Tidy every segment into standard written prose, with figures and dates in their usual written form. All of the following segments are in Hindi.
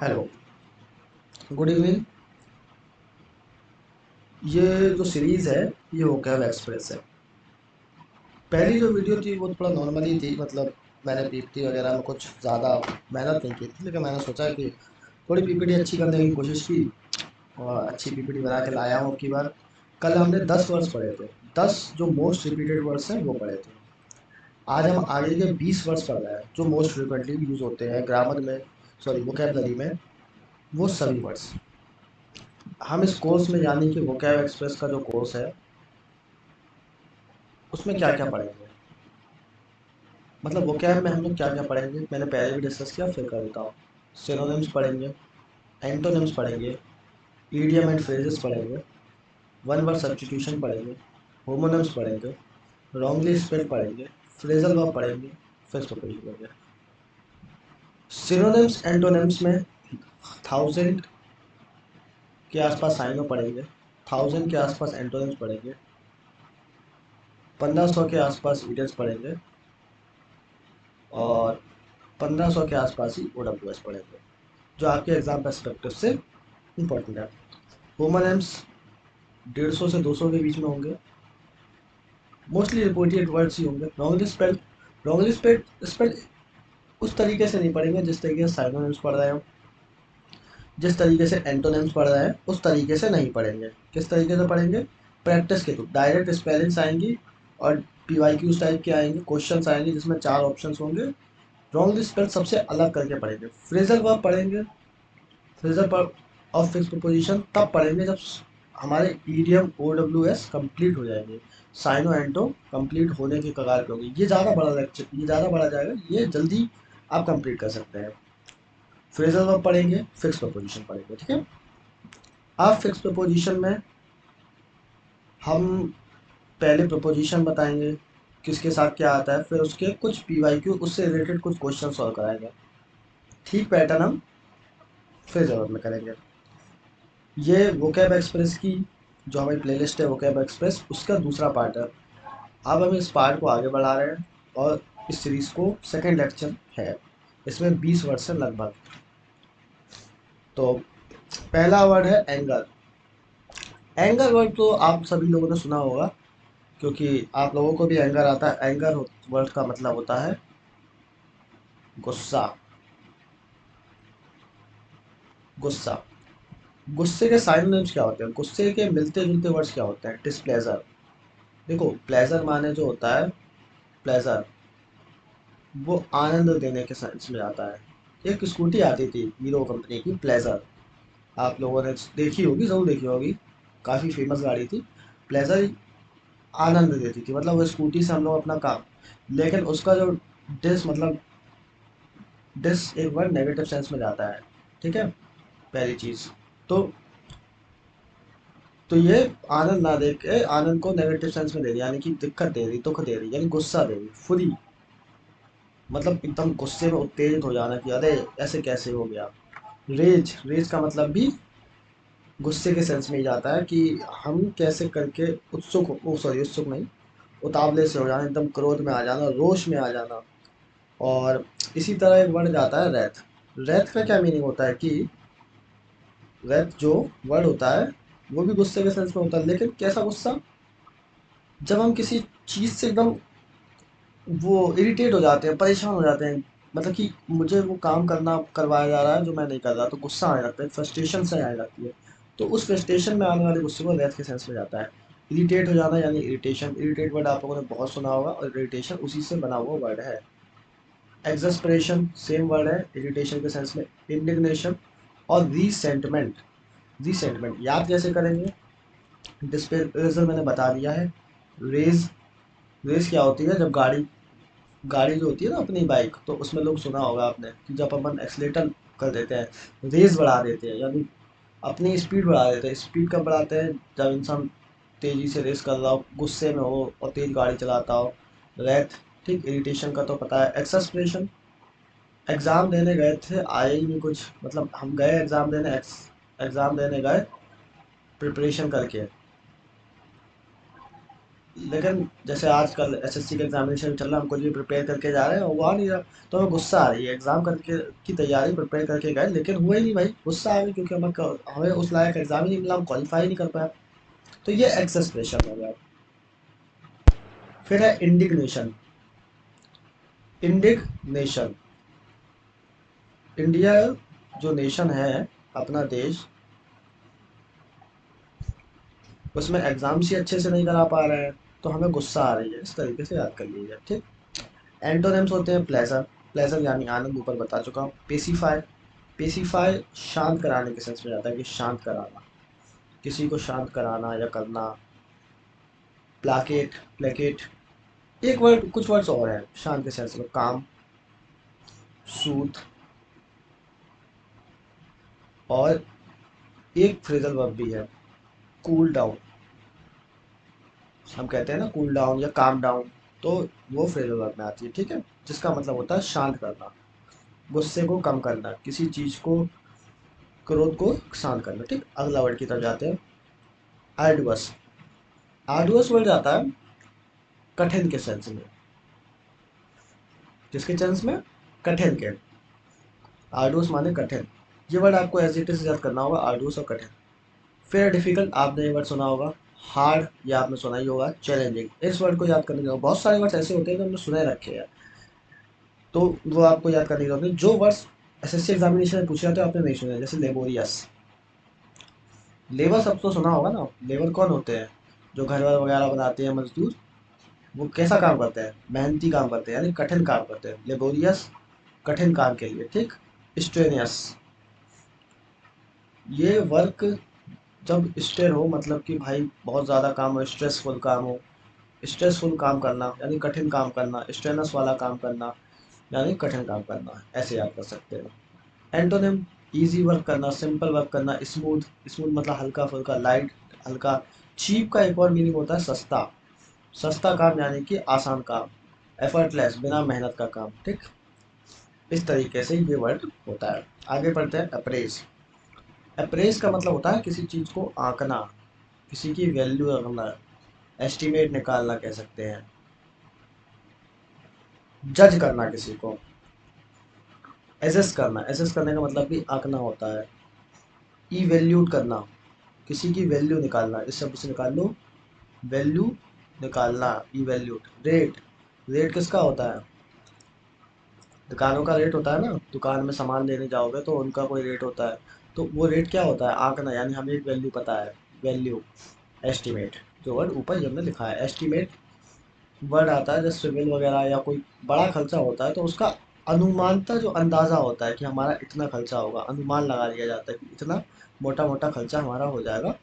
Hello, good evening. ये जो सीरीज़ है ये वोकैब एक्सप्रेस है। पहली जो वीडियो थी वो थोड़ा नॉर्मली थी, मतलब मैंने पीपीटी वगैरह में कुछ ज़्यादा मेहनत नहीं की थी, लेकिन मैंने सोचा कि थोड़ी पीपीटी अच्छी करने की कोशिश की और अच्छी पीपीटी बना के लाया हूँ। की बार कल हमने 10 वर्ड्स पढ़े थे, 10 जो मोस्ट रिपीटेड वर्ड्स हैं वो पढ़े थे। आज हम आगे के 20 वर्ड्स पढ़ रहे हैं जो मोस्ट फ्रिक्वेंटली यूज़ होते हैं ग्रामर में, सॉरी वोकैबलरी में, वो सभी वर्ड्स। हम इस कोर्स में यानी कि वोकैब एक्सप्रेस का जो कोर्स है उसमें क्या क्या पढ़ेंगे, मतलब वोकैब में हम लोग क्या क्या पढ़ेंगे मैंने पहले भी डिस्कस किया, फिर कर देता हूँ। सिनोनिम्स पढ़ेंगे, एंटोनिम्स पढ़ेंगे, ईडियम एंड फ्रेजेस पढ़ेंगे, वन वर्ड सब्स्टिट्यूशन पढ़ेंगे, होमोनिम्स पढ़ेंगे, रॉन्गली स्पेल्ड पढ़ेंगे, फ्रेजल वर्ब पढ़ेंगे, फिक्स प्रीपोजिशन पढ़ेंगे। सिनोनिम्स एंटोनिम्स में 1000 के आसपास साइनो पढ़ेंगे, 1000 के आसपास एंटोनिम्स पढ़ेंगे, 1500 के आसपास ईडियम्स पढ़ेंगे और 1500 के आसपास ही ओ डब्ल्यू एस पढ़ेंगे, जो आपके एग्जाम पर्सपेक्टिव से इंपॉर्टेंट है। होमोनिम्स 150 से 200 के बीच में होंगे, मोस्टली रिपोर्टेड वर्ड्स ही होंगे। रॉन्गली स्पेल्ड उस तरीके से नहीं पढ़ेंगे जिस तरीके से साइनोनिम्स पढ़ रहे हो, जिस तरीके से एंटोनिम्स पढ़ रहे हैं उस तरीके से नहीं पढ़ेंगे। किस तरीके से पढ़ेंगे? प्रैक्टिस के थ्रू डायरेक्ट स्पेलिंग्स आएंगी और पीवाईक्यूज टाइप के आएंगे, क्वेश्चंस आएंगे जिसमें 4 ऑप्शंस होंगे। रॉन्गली स्पेल्ड सबसे अलग करके पढ़ेंगे। फ्रेजल वर्ब पढ़ेंगे, फ्रेजल पर ऑफ फिक्स प्रीपोजिशन तब पढ़ेंगे जब हमारे idiom O W S complete हो जाएंगे, साइनो एंटो कंप्लीट होने के कगार पे होंगे। ये ज़्यादा बड़ा लेक्चर, ये ज़्यादा बड़ा जाएगा, ये जल्दी आप कंप्लीट कर सकते हैं। फ्रेजल वर्ब पढ़ेंगे, फिक्स प्रीपोजिशन पढ़ेंगे, ठीक है। अब फिक्स प्रीपोजिशन में हम पहले प्रीपोजिशन बताएंगे किसके साथ क्या आता है, फिर उसके कुछ पीवाईक्यू उससे रिलेटेड कुछ क्वेश्चन सॉल्व कराएंगे। ठीक पैटर्न हम फ्रेजल वर्ब में करेंगे। ये वोकैब एक्सप्रेस की जो हमारी प्लेलिस्ट है वोकैब एक्सप्रेस, उसका दूसरा पार्ट है। अब हम इस पार्ट को आगे बढ़ा रहे हैं और इस सीरीज़ को सेकंड लेक्चर है। इसमें 20 वर्ड है लगभग। तो पहला वर्ड है एंगर। एंगर वर्ड तो आप सभी लोगों ने सुना होगा, क्योंकि आप लोगों को भी एंगर आता है। एंगर वर्ड का मतलब होता है गुस्सा। गुस्सा। गुस्से के साइनोनिम्स क्या होते हैं, गुस्से के मिलते जुलते वर्ड्स क्या होते हैं? डिस्प्लेजर। देखो, प्लेजर माने जो होता है, प्लेजर वो आनंद देने के सेंस में आता है। एक स्कूटी आती थी हीरो कंपनी की, प्लेजर, आप लोगों ने देखी होगी, जरूर देखी होगी, काफ़ी फेमस गाड़ी थी। प्लेजर आनंद देती थी, मतलब वो स्कूटी से हम लोग अपना काम, लेकिन उसका जो डिस मतलब डिस एक वर्ड नेगेटिव सेंस में जाता है, ठीक है, पहली चीज़। तो तो ये आनंद ना दे के आनंद को नेगेटिव सेंस में दे रही, यानी कि दिक्कत दे रही, दुख दे रही, यानी गुस्सा दे रही, फुरी, मतलब एकदम गुस्से में उत्तेजित हो जाना कि अरे ऐसे कैसे हो गया। रेज, रेज का मतलब भी गुस्से के सेंस में ही जाता है कि हम कैसे करके उत्सुक, ओ सॉरी उत्सुक नहीं, उतावले से हो जाना, एकदम क्रोध में आ जाना, रोष में आ जाना। और इसी तरह एक वर्ड जाता है रैथ। रैथ का क्या मीनिंग होता है कि रैथ जो वर्ड होता है वो भी गुस्से के सेंस में होता है, लेकिन कैसा गुस्सा? जब हम किसी चीज़ से एकदम वो इरिटेट हो जाते हैं, परेशान हो जाते हैं, मतलब कि मुझे वो काम करना करवाया जा रहा है जो मैं नहीं कर रहा, तो गुस्सा आ जाता है, फ्रस्ट्रेशन से आ जाती है। तो उस फ्रस्ट्रेशन में आने वाले गुस्से को रैथ के सेंस में जाता है। इरिटेट हो जाना यानी इरिटेशन, इरिटेट वर्ड आप लोगों ने बहुत सुना होगा और इरिटेशन उसी से बना हुआ वर्ड है। एग्जस्परेशन सेम वर्ड है इरिटेशन के सेंस में। इंडिग्नेशन और रीसेंटमेंट। रीसेंटमेंट याद कैसे करेंगे? डिस्प्लेजर मैंने बता दिया है। रेज, रेस क्या होती है? जब गाड़ी गाड़ी जो होती है ना अपनी बाइक, तो उसमें लोग सुना होगा आपने कि जब अपन एक्सीलेटर कर देते हैं, रेस बढ़ा देते हैं, यानी अपनी स्पीड बढ़ा देते हैं। स्पीड कब बढ़ाते हैं? जब इंसान तेज़ी से रेस कर रहा हो, गुस्से में हो और तेज़ गाड़ी चलाता हो। रैथ, ठीक, इरिटेशन का तो पता है। एक्सस्परेशन, एग्ज़ाम देने गए थे, आए ही नहीं कुछ, मतलब हम गए एग्ज़ाम देने, एग्ज़ाम देने गए प्रिपरेशन करके, लेकिन जैसे आजकल एसएससी का एग्जामिनेशन चल रहा है, हम कुछ भी प्रिपेयर करके जा रहे हैं और वो आ नहीं रहा, तो हमें गुस्सा आ रही है। एग्जाम करके की तैयारी प्रिपेयर करके गए लेकिन हुआ ही नहीं भाई, गुस्सा आ गया क्योंकि हमें उस लायक एग्जाम ही नहीं मिला, हम क्वालिफाई नहीं कर पाए। तो ये एक्सेस प्रेशर हो गया। फिर है इंडिग्नेशन। इंडिग्नेशन, इंडिया जो नेशन है, अपना देश, उसमें एग्जाम्स ही अच्छे से नहीं करा पा रहे हैं, तो हमें गुस्सा आ रही है। इस तरीके से याद कर लीजिए, ठीक। एंटोनिम्स होते हैं प्लेजर, प्लेजर यानी आनंद, ऊपर बता चुका हूँ। पेसिफाई, पेसिफाई शांत कराने के सेंस में आता है कि शांत कराना, किसी को शांत कराना या करना। प्लाकेट, प्लेकेट, एक वर्ड, कुछ वर्ड्स और हैं शांत के सेंस में। काम, सूद, और एक फ्रेजल वर्ब भी है, कूल डाउन। हम कहते हैं ना कूल डाउन या काम डाउन, तो वो फ्रेजल वर्ब में आती है, ठीक है, जिसका मतलब होता है शांत करना, गुस्से को कम करना, किसी चीज को, क्रोध को शांत करना, ठीक। अगला वर्ड की तरफ जाते हैं, आर्डुअस। आर्डुअस वर्ड आता है कठिन के सेंस में। किसके सेंस में? कठिन के। आर्डुअस माने कठिन। ये वर्ड आपको एज इट इज याद करना होगा, आर्डुअस और कठिन। फिर डिफिकल्ट, आपने ये वर्ड सुना होगा। हार्ड, या आपने सुना ही होगा चैलेंजिंग। इस वर्ड को याद करने के बहुत सारे वर्ड्स ऐसे होते हैं जो हमने सुने रखे हैं, तो वो आपको याद करने की जरूरत नहीं। जो वर्ड्स एसएससी एग्जामिनेशन में पूछे जाते हैं आपने नहीं सुने, जैसे लेबोरियस। लेबर सब तो सुना होगा ना। लेबर कौन होते हैं? जो घर वर वगैरह बनाते हैं, मजदूर। वो कैसा काम करते हैं? मेहनती काम करते हैं, यानी कठिन काम करते हैं। लेबोरियस, कठिन काम के लिए, ठीक। स्ट्रेनियस, ये वर्क जब स्ट्रेन हो, मतलब कि भाई बहुत ज़्यादा काम हो, स्ट्रेसफुल काम हो। स्ट्रेसफुल काम करना यानी कठिन काम करना, स्ट्रेनस वाला काम करना यानी कठिन काम करना, ऐसे याद कर सकते हैं। एंटोनिम, इजी वर्क करना, सिंपल वर्क करना, स्मूथ, स्मूथ मतलब हल्का फुल्का, लाइट, हल्का। चीप का एक और मीनिंग होता है सस्ता, सस्ता काम यानी कि आसान काम। एफर्टलेस, बिना मेहनत का काम, ठीक। इस तरीके से ये वर्ड होता है। आगे बढ़ते हैं, अप्रेज। अप्रेज का मतलब होता है किसी चीज को आंकना, किसी की वैल्यू रखना, एस्टिमेट निकालना कह सकते हैं। जज करना किसी को, एसेस करना, एसेस करने का मतलब भी आंकना होता है। इवैल्यूट करना, किसी की वैल्यू निकालना, इस शब्द से निकाल लो वैल्यू, निकालना, इवैल्यूट। रेट, रेट किसका होता है? दुकानों का रेट होता है ना, दुकान में सामान लेने जाओगे तो उनका कोई रेट होता है। तो वो रेट क्या होता है? आंकना, यानी हमें एक वैल्यू पता है, वैल्यू। एस्टिमेट, जो वर्ड ऊपर ही हमने लिखा है, एस्टिमेट वर्ड आता है जब सिविल वगैरह या कोई बड़ा खर्चा होता है, तो उसका अनुमानता जो अंदाजा होता है कि हमारा इतना खर्चा होगा, अनुमान लगा लिया जाता है कि इतना मोटा मोटा खर्चा हमारा हो जाएगा,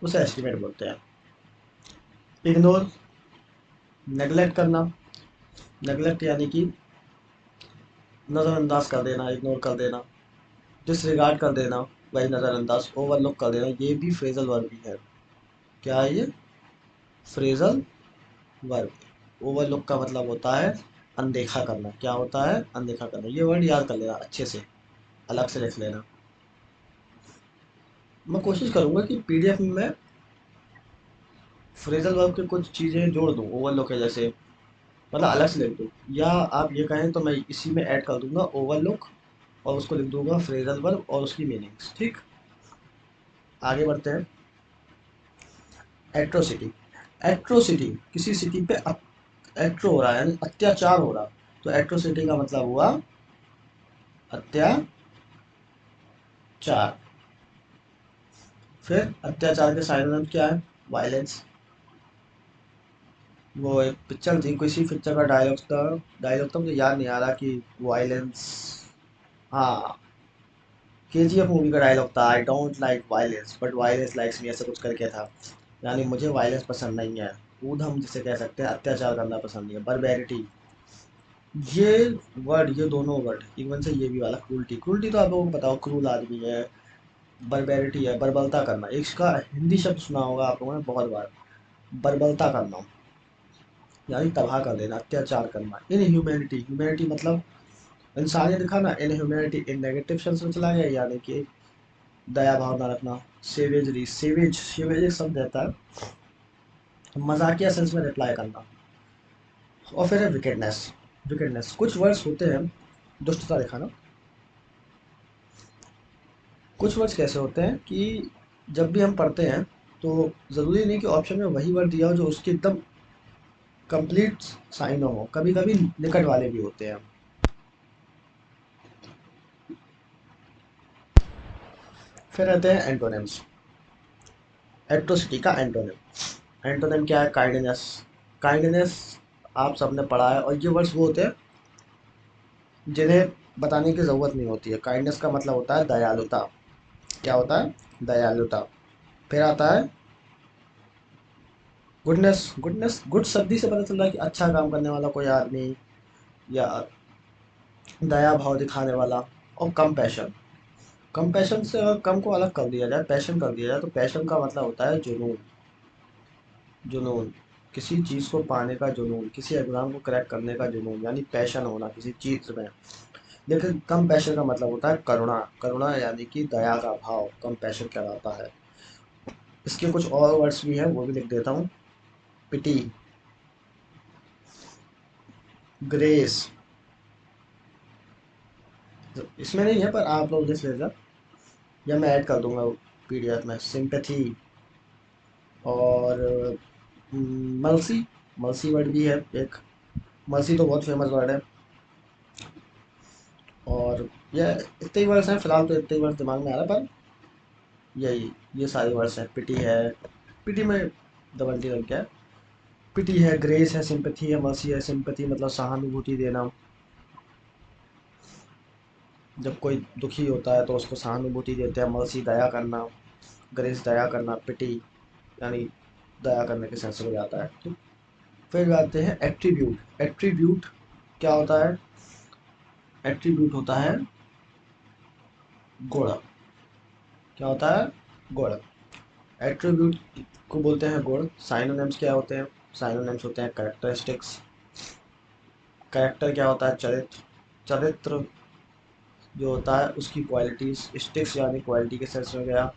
उसे एस्टिमेट बोलते हैं। इग्नोर, नेग्लेक्ट करना, नेग्लेक्ट यानी कि नज़रअंदाज कर देना, इग्नोर कर देना। डिसरिगार्ड कर देना, वही नज़रअंदाज, ओवरलुक कर देना, ये भी फ्रेजल वर्ब ही है। क्या है ये? Phrasal verb. ओवरलुक का मतलब होता है अनदेखा करना। क्या होता है? अनदेखा करना। ये वर्ड याद कर लेना अच्छे से, अलग से लिख लेना। मैं कोशिश करूंगा कि पीडीएफ में मैं फ्रेजल वर्ब की कुछ चीज़ें जोड़ दूँ ओवरलुक है जैसे, मतलब अलग से लिख दूँ, या आप ये कहें तो मैं इसी में ऐड कर दूंगा ओवरलुक, और उसको लिख दूंगा फ्रेजल वर्ब और उसकी मीनिंग्स, ठीक। आगे बढ़ते हैं। एट्रोसिटी, एट्रोसिटी किसी सिटी पे एट्रो हो रहा है, यानी अत्याचार हो रहा। तो एट्रोसिटी का मतलब हुआ अत्याचार। फिर अत्याचार के साइनोनिम क्या है? वायलेंस। वो एक पिक्चर थी, किसी पिक्चर का डायलॉग था, डायलॉग तो मुझे याद नहीं आ रहा कि वायलेंस, हाँ, केजीएफ मूवी का डायलॉग था, I don't like violence but violence likes me, ऐसा कुछ करके था। यानी मुझे वायलेंस पसंद नहीं है। ऊधम जिसे कह सकते हैं, अत्याचार करना पसंद नहीं है। बर्बैरिटी, ये वर्ड, ये दोनों वर्ड इवन से, ये भी वाला क्रूल्टी, क्रूल्टी तो आप लोगों को पता हो, क्रूल आदमी है। बर्बैरिटी है बर्बरता करना, इसका हिंदी शब्द सुना होगा आप लोगों ने बहुत बार, बर्बरता करना, यानी तबाह कर देना, अत्याचार करना। इन ह्यूमैनिटी, ह्यूमैनिटी मतलब इंसानियत दिखाना, in humanity in negative sense में चला गया, यानी कि दया भावना रखना। सेवेजरी, सेवेज, सेवेज एक शब्द रहता है, मजाकिया सेंस में रिप्लाई करना। और फिर है विकेडनेस। विकेडनेस, कुछ वर्ड्स होते हैं, दुष्टता दिखाना। कुछ वर्ड्स कैसे होते हैं कि जब भी हम पढ़ते हैं तो ज़रूरी नहीं कि ऑप्शन में वही वर्ड दिया हो जो उसके एकदम कंप्लीट साइन हो, कभी कभी निकट वाले भी होते हैं। फिर रहते हैं एंटोनिम्स। एट्रोसिटी का एंटोनिम, एंटोनिम क्या है? काइंडनेस। काइंडनेस आप सबने पढ़ा है, और ये वर्ड्स वो होते हैं जिन्हें बताने की ज़रूरत नहीं होती है। काइंडनेस का मतलब होता है दयालुता। क्या होता है? दयालुता। फिर आता है गुडनेस। गुडनेस, गुड शब्द से पता चल रहा है कि अच्छा काम करने वाला कोई आदमी, या दया भाव दिखाने वाला। और कंपैशन। कंपैशन से अगर कम को अलग कर दिया जाए, पैशन कर दिया जाए, तो पैशन का मतलब होता है जुनून। जुनून, किसी चीज़ को पाने का जुनून, किसी एग्जाम को क्रैक करने का जुनून, यानी पैशन होना किसी चीज़ में। लेकिन कम पैशन का मतलब होता है करुणा। करुणा यानी कि दया का भाव कम पैशन कहलाता है। इसके कुछ और वर्ड्स भी हैं, वो भी लिख देता हूँ। पिटी, ग्रेस, इसमें नहीं है पर आप लोग लिख लेगा, या मैं ऐड कर दूंगा पीडीएफ में। सिंपैथी, और मर्सी। मर्सी वर्ड भी है एक। मर्सी तो बहुत फेमस वर्ड है। और ये इतने ही वर्ड्स हैं फिलहाल, तो इतने ही वर्ड्स दिमाग में आ रहा है, पर यही ये सारे वर्ड्स हैं। पिटी है, पिटी में डबल टी लग गया है। पिटी है, ग्रेस है, सिंपैथी है, मर्सी है। सिंपैथी मतलब सहानुभूति देना, जब कोई दुखी होता है तो उसको सहानुभूति देते हैं। मर्सी दया करना, ग्रेस दया करना, पिटी यानी दया करने के सेंस में जाता है। ठीक। फिर आते हैं एट्रीब्यूट। एट्रीब्यूट क्या होता है? एट्रीब्यूट होता है गुण। क्या होता है? गुण। एट्रीब्यूट को बोलते हैं गुण। साइनोनिम्स क्या होते हैं? साइनोनिम्स होते हैं कैरेक्टरिस्टिक्स। कैरेक्टर क्या होता है? चरित्र। चरित्र जो होता है उसकी क्वालिटीज। स्टिक्स यानी क्वालिटी के सेंस में गया।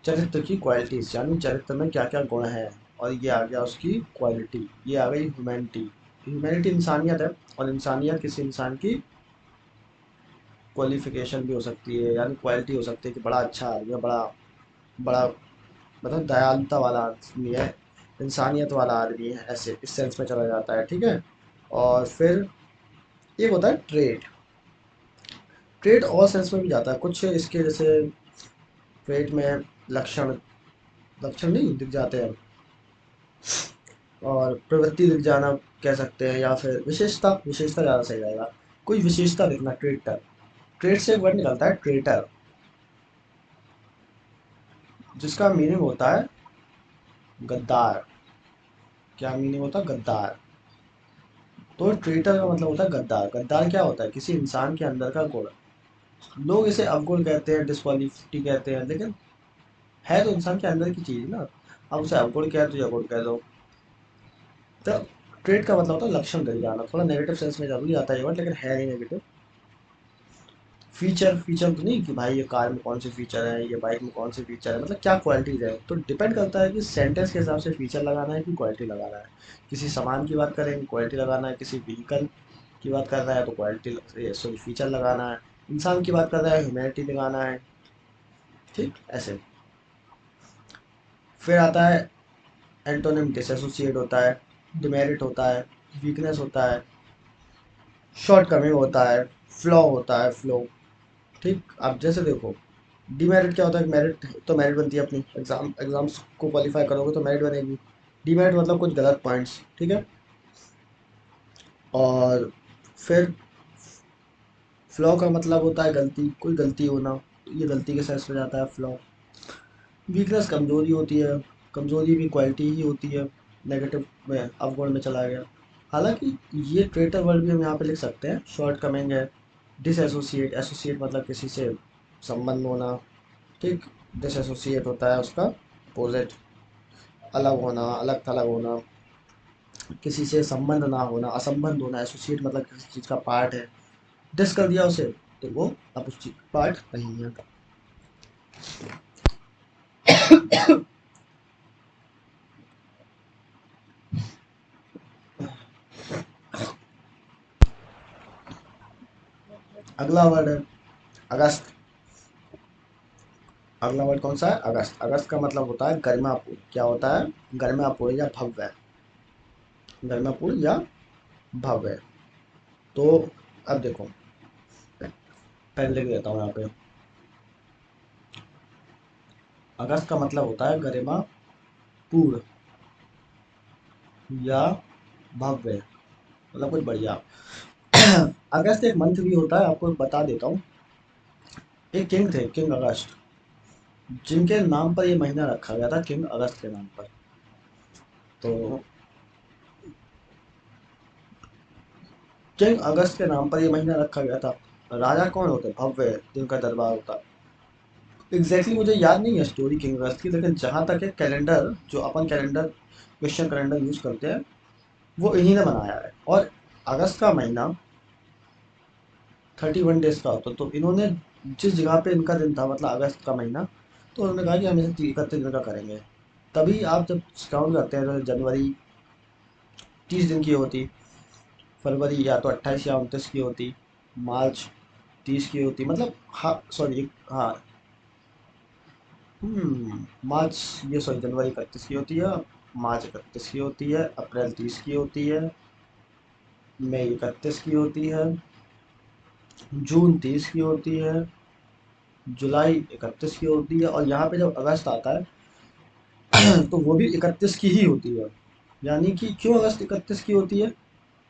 चरित्र की क्वालिटीज यानी चरित्र में क्या क्या गुण है। और ये आ गया उसकी क्वालिटी, ये आ गई ह्यूमैनिटी। ह्यूमैनिटी इंसानियत है, और इंसानियत किसी इंसान की क्वालिफिकेशन भी हो सकती है, यानी क्वालिटी हो सकती है कि बड़ा अच्छा आदमी है, बड़ा बड़ा मतलब दयालुता वाला आदमी है, इंसानियत वाला आदमी है, ऐसे इस सेंस में चला जाता है। ठीक है। और फिर एक होता है ट्रेड। ट्रेड और सेंस में भी जाता है कुछ इसके, जैसे ट्रेड में लक्षण, लक्षण नहीं दिख जाते हैं, और प्रवृत्ति दिख जाना कह सकते हैं, या फिर विशेषता। विशेषता ज़्यादा सही रहेगा। कोई विशेषता दिखना, ट्रेटर। ट्रेड से एक वर्ड निकलता है ट्रेटर, जिसका मीनिंग होता है गद्दार। क्या मीनिंग होता है? गद्दार। तो ट्रेटर का मतलब होता है गद्दार। गद्दार क्या होता है? किसी इंसान के अंदर का गुण। लोग इसे अवगुण कहते हैं, डिस्क्वालिटी कहते हैं, लेकिन है तो इंसान के अंदर की चीज ना। अब उसे अवगुण कह दो या गुण कह दो। तो ट्रेट का मतलब होता है लक्षण दे जाना। थोड़ा नेगेटिव सेंस में जरूर आता है ये वर्ड, लेकिन है नहीं नेगेटिव। फीचर, फीचर तो नहीं कि भाई ये कार में कौन से फीचर है, ये बाइक में कौन से फीचर है, मतलब क्या क्वालिटीज है। तो डिपेंड करता है कि सेंटेंस के हिसाब से फीचर लगाना है कि क्वालिटी लगाना है। किसी सामान की बात करेंगे क्वालिटी लगाना है, किसी व्हीकल की बात कर रहा है तो क्वालिटी सॉरी फीचर लगाना है, इंसान की बात कर रहा है ह्यूमैनिटी लगाना है। ठीक ऐसे। फिर आता है एंटोनिम। डिसएसोसिएट होता है, डिमेरिट होता है, वीकनेस होता है, शॉर्ट कमिंग होता है, फ्लॉ होता है। फ्लो। ठीक। अब जैसे देखो, डीमेरिट क्या होता है? मेरिट तो मेरिट बनती है अपनी, एग्जाम्स को क्वालिफाई करोगे तो मेरिट बनेगी। डीमेरिट मतलब कुछ गलत पॉइंट्स। ठीक है। और फिर फ्लॉ का मतलब होता है गलती, कोई गलती होना, तो ये गलती के सेंस में जाता है फ्लॉ। वीकनेस कमजोरी होती है, कमजोरी भी क्वालिटी ही होती है, नेगेटिव में अवगुण में चला गया। हालांकि ये ट्रेटर वर्ड भी हम यहाँ पे लिख सकते हैं। शॉर्ट कमिंग है। डिसएसोसिएट, एसोसिएट मतलब किसी से संबंध होना। ठीक। डिसएसोसिएट होता है उसका अपोजिट, अलग होना, अलग थलग होना, किसी से संबंध ना होना, असंबंध होना। एसोसिएट मतलब किसी चीज़ का पार्ट है, डिस कर दिया उसे तो वो अब उस चीज पार्ट नहीं है। अगला वर्ड है अगस्त। अगला वर्ड कौन सा है? अगस्त। अगस्त का मतलब होता है गरिमापूर्ण। क्या होता है? गरिमापूर्ण या भव्य। गरिमापूर्ण या भव्य। तो अब देखो, पहले लिख देता हूँ यहाँ पे। अगस्त का मतलब होता है गरिमापूर्ण या भव्य, मतलब कुछ बढ़िया। अगस्त एक मंथ भी होता है, आपको बता देता हूँ। एक किंग थे, किंग अगस्त, जिनके नाम पर ये महीना रखा गया था, किंग अगस्त के नाम पर। तो किंग अगस्त के नाम पर ये महीना रखा गया था। राजा कौन होते? भव्य, जिनका दरबार होता। एग्जैक्टली मुझे याद नहीं है स्टोरी किंग अगस्त की, लेकिन जहाँ तक है कैलेंडर, जो अपन कैलेंडर क्रिश्चियन कैलेंडर यूज करते हैं, वो इन्हीं ने बनाया है। और अगस्त का महीना 31 डेज का होता, तो इन्होंने जिस जगह पे इनका दिन था, मतलब अगस्त का महीना, तो उन्होंने कहा कि हम इसे 31 दिन का करेंगे। तभी आप जब काउंट करते हैं तो जनवरी 30 दिन की होती, फरवरी या तो 28 या 29 की होती, मार्च 30 की होती, मतलब हाँ सॉरी हाँ, मार्च, ये सॉरी जनवरी 31 की होती है, मार्च 31 की होती है, अप्रैल 30 की होती है, मई 31 की होती है, जून 30 की होती है, जुलाई 31 की होती है, और यहाँ पे जब अगस्त आता है तो वो भी 31 की ही होती है। यानी कि क्यों अगस्त 31 की होती है?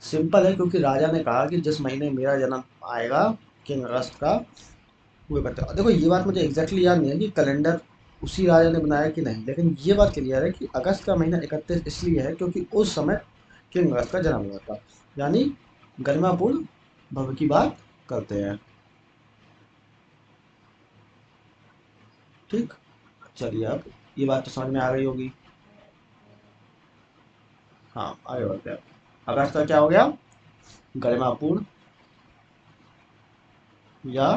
सिंपल है, क्योंकि राजा ने कहा कि जिस महीने मेरा जन्म आएगा, किंग अगस्त का, वो 31। देखो ये बात मुझे एग्जैक्टली याद नहीं है कि कैलेंडर उसी राजा ने बनाया कि नहीं, लेकिन ये बात क्लियर है कि अगस्त का महीना 31 इसलिए है क्योंकि उस समय किंग अगस्त का जन्म हुआ था। यानी गरिमापूर्ण भव्य की बात करते हैं। ठीक, चलिए अब ये बात तो समझ में आ गई होगी। हाँ, आगे बढ़ते हैं। अगस्त का क्या हो गया? गरिमापूर्ण या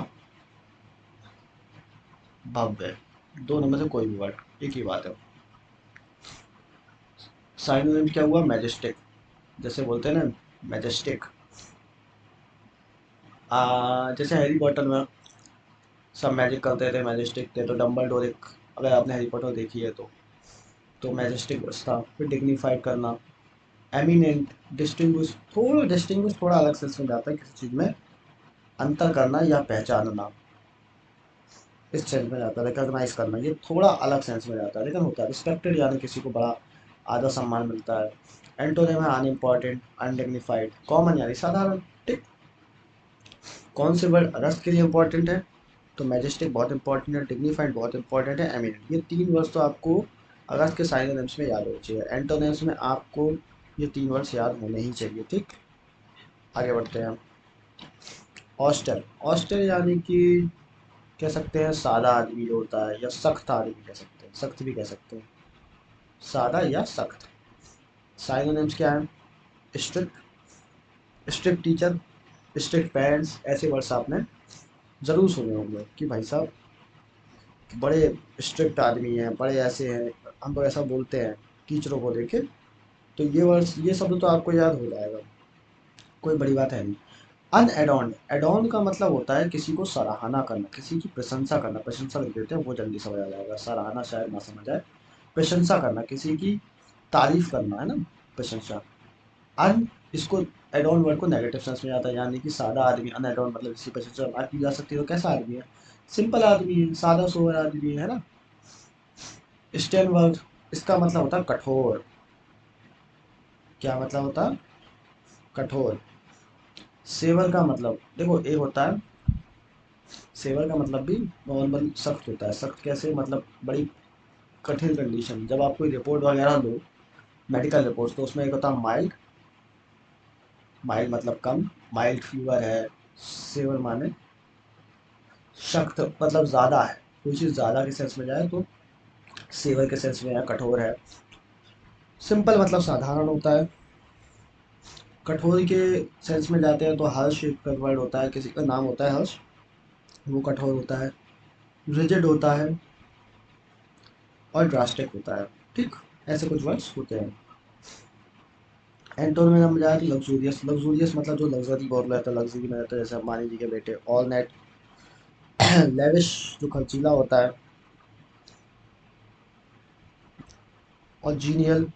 भव्य, दोनों में से कोई भी वर्ड एक ही बात है। साइनोनिम क्या हुआ? मैजेस्टिक, जैसे बोलते हैं ना, मैजेस्टिक। जैसे हैरी पॉटर में सब मैजिक करते थे, मैजेस्टिक थे, तो डम्बलडोर एक, अगर आपने हैरी पॉटर देखी है तो मैजेस्टिक था। फिर डिग्निफाइड करना, एमिनेंट, डिस्टिंग्विश, थोड़ा डिस्टिंग्विश थोड़ा अलग सेंस में जाता है, किसी चीज़ में अंतर करना या पहचानना, इस सेंस में जाता है। रिकॉग्नाइज करना, ये थोड़ा अलग सेंस में जाता है, लेकिन होता है रिस्पेक्टेड, यानी किसी को बड़ा आदर सम्मान मिलता है। एंटोनिम है अनइम्पॉर्टेंट, अनडिग्निफाइड, कॉमन यानी साधारण। ठीक, कौन से वर्ड अगस्त के लिए इंपॉर्टेंट है? तो मैजेस्टिक बहुत इंपॉर्टेंट है, डिग्निफाइड बहुत इंपॉर्टेंट है, एमिनेंट, ये तीन वर्ड्स तो आपको अगस्त के साइनोनिम्स में याद होने चाहिए। एंटोनिम्स में आपको ये तीन वर्ड्स याद होने ही चाहिए। ठीक, आगे बढ़ते हैं। ऑस्टर, ऑस्टर यानी कि कह सकते हैं सादा आदमी जो होता है, या सख्त आदमी कह सकते हैं, सख्त भी कह सकते हैं, सादा या सख्त। साइनोनिम्स क्या है? Strict, strict teacher, strict parents, ऐसे वर्ड्स आपने जरूर सुने होंगे कि भाई साहब बड़े स्ट्रिक्ट आदमी हैं, बड़े ऐसे हैं, हम लोग ऐसा बोलते हैं टीचरों को देखे। तो ये वर्ड्स, ये शब्द तो आपको याद हो जाएगा, कोई बड़ी बात है नहीं। अनएडॉन्ड, एडॉन का मतलब होता है किसी को सराहना करना, किसी की प्रशंसा करना, प्रशंसा लिख देते हैं वो जल्दी समझ आ जाएगा, सराहना शायद ना समझ आए। प्रशंसा करना, किसी की तारीफ करना, है ना, प्रशंसा। अन, इसको एडॉन वर्ड को नेगेटिव सेंस में आता है, यानी कि सादा आदमी। अन एडॉन मतलब इसकी प्रशंसा बात की जा सकती है, तो कैसा आदमी है? सिंपल आदमी है, सादा सोबर आदमी है ना। स्टेन वर्ड, इसका मतलब होता है कठोर। क्या मतलब होता है? कठोर। सेवर का मतलब देखो, एक होता है सेवर का मतलब भी नॉर्मल सख्त होता है। सख्त कैसे? मतलब बड़ी कठिन कंडीशन, जब आप कोई रिपोर्ट वगैरह लो, मेडिकल रिपोर्ट, तो उसमें एक होता है माइल्ड, माइल्ड मतलब कम, माइल्ड फीवर है। सेवर माने सख्त, मतलब ज़्यादा है, कोई चीज़ ज़्यादा के सेंस में जाए तो सेवर के सेंस में है, कठोर है। सिंपल मतलब साधारण होता है। कठोर के सेंस में जाते हैं तो हर्ष एक वर्ड होता है, किसी का नाम होता है हर्ष, वो कठोर होता है। रिजिड होता है, और ड्रास्टिक होता है। ठीक, ऐसे कुछ वर्ड्स होते हैं। एंटोनिम में जाए तो लग्जूरियस। लग्जूरियस मतलब जो लग्जरी बोल रहे थे, लग्जरी में रहते हैं, जैसे अंबानी जी के बेटे। ऑल नेट लेविश जो खर्चीला होता है। और जीनियल,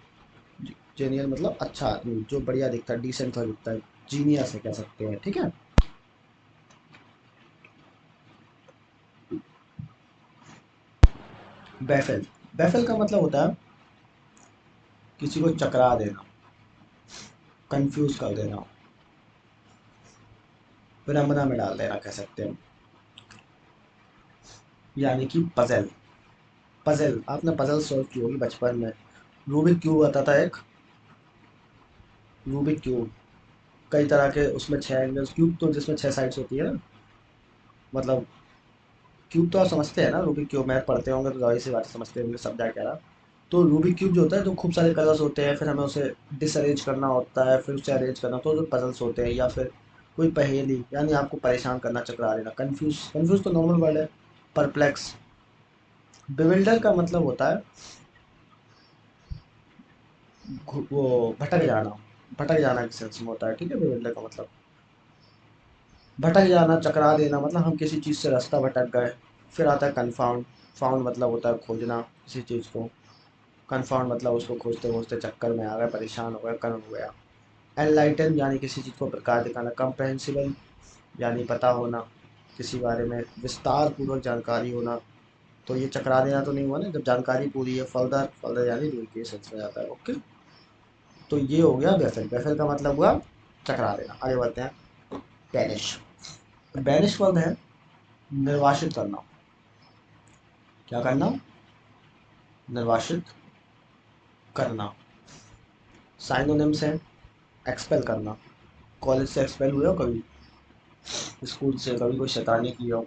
जेनियल मतलब अच्छा आदमी, जो बढ़िया दिखता है, डिसेंट सा दिखता है, जीनियस है कह सकते हैं, ठीक है। बैफल, बैफल का मतलब होता है किसी को चकरा देना, कंफ्यूज कर देना, विडंबना में डाल देना कह सकते हैं। यानी कि पजल। पजल, आपने पजल सॉल्व की होगी बचपन में। रूबिक क्यूब आता था एक, रूबिक क्यूब। कई तरह के उसमें छह एंगल्स, क्यूब तो जिसमें छह साइड्स होती है ना, मतलब क्यूब तो आप समझते हैं ना, रूबिक क्यूब मैथ पढ़ते होंगे तो जाहिर सी बात है समझते होंगे, सब जा कह रहा। तो रूबिक क्यूब जो होता है, जो खूब सारे कलर्स होते हैं, फिर हमें उसे डिसअरेंज करना होता है, फिर उसे अरेंज करना, तो जो पजल्स होते हैं, या फिर कोई पहेली, यानी आपको परेशान करना, चकरा देना। कंफ्यूज, कंफ्यूज तो नॉर्मल वर्ड है। परप्लेक्स। बिविल्डर का मतलब होता है वो भटक जाना, भटक जाना के सेंस में होता है, ठीक है। बिविल्डर का मतलब भटक जाना, चकरा देना, मतलब हम किसी चीज़ से रास्ता भटक गए। फिर आता है कन्फाउंड। फाउंड मतलब होता है खोजना किसी चीज़ को। कन्फाउंड मतलब उसको खोजते खोजते चक्कर में आ गए, परेशान हो गए, कन्फ हो गया। एनलाइटन यानी किसी चीज़ को प्रकाश दिखाना। कंप्रहेंसिबल यानी पता होना, किसी बारे में विस्तार पूर्वक जानकारी होना। तो ये चकरा देना तो नहीं हुआ ना, जब जानकारी पूरी है। फर्दर, फर्दर यानी दूर के सेंस में जाता है, ओके। तो ये हो गया बेफिल। बेफिल का मतलब हुआ चकरा देना। आगे बढ़ते हैं। बैनिश। बैनिश वर्ड है निर्वासित करना। क्या करना? निर्वासित करना। साइनोनिम्स है एक्सपेल करना। कॉलेज से एक्सपेल हुए हो कभी? स्कूल से कभी कोई शैतानी की हो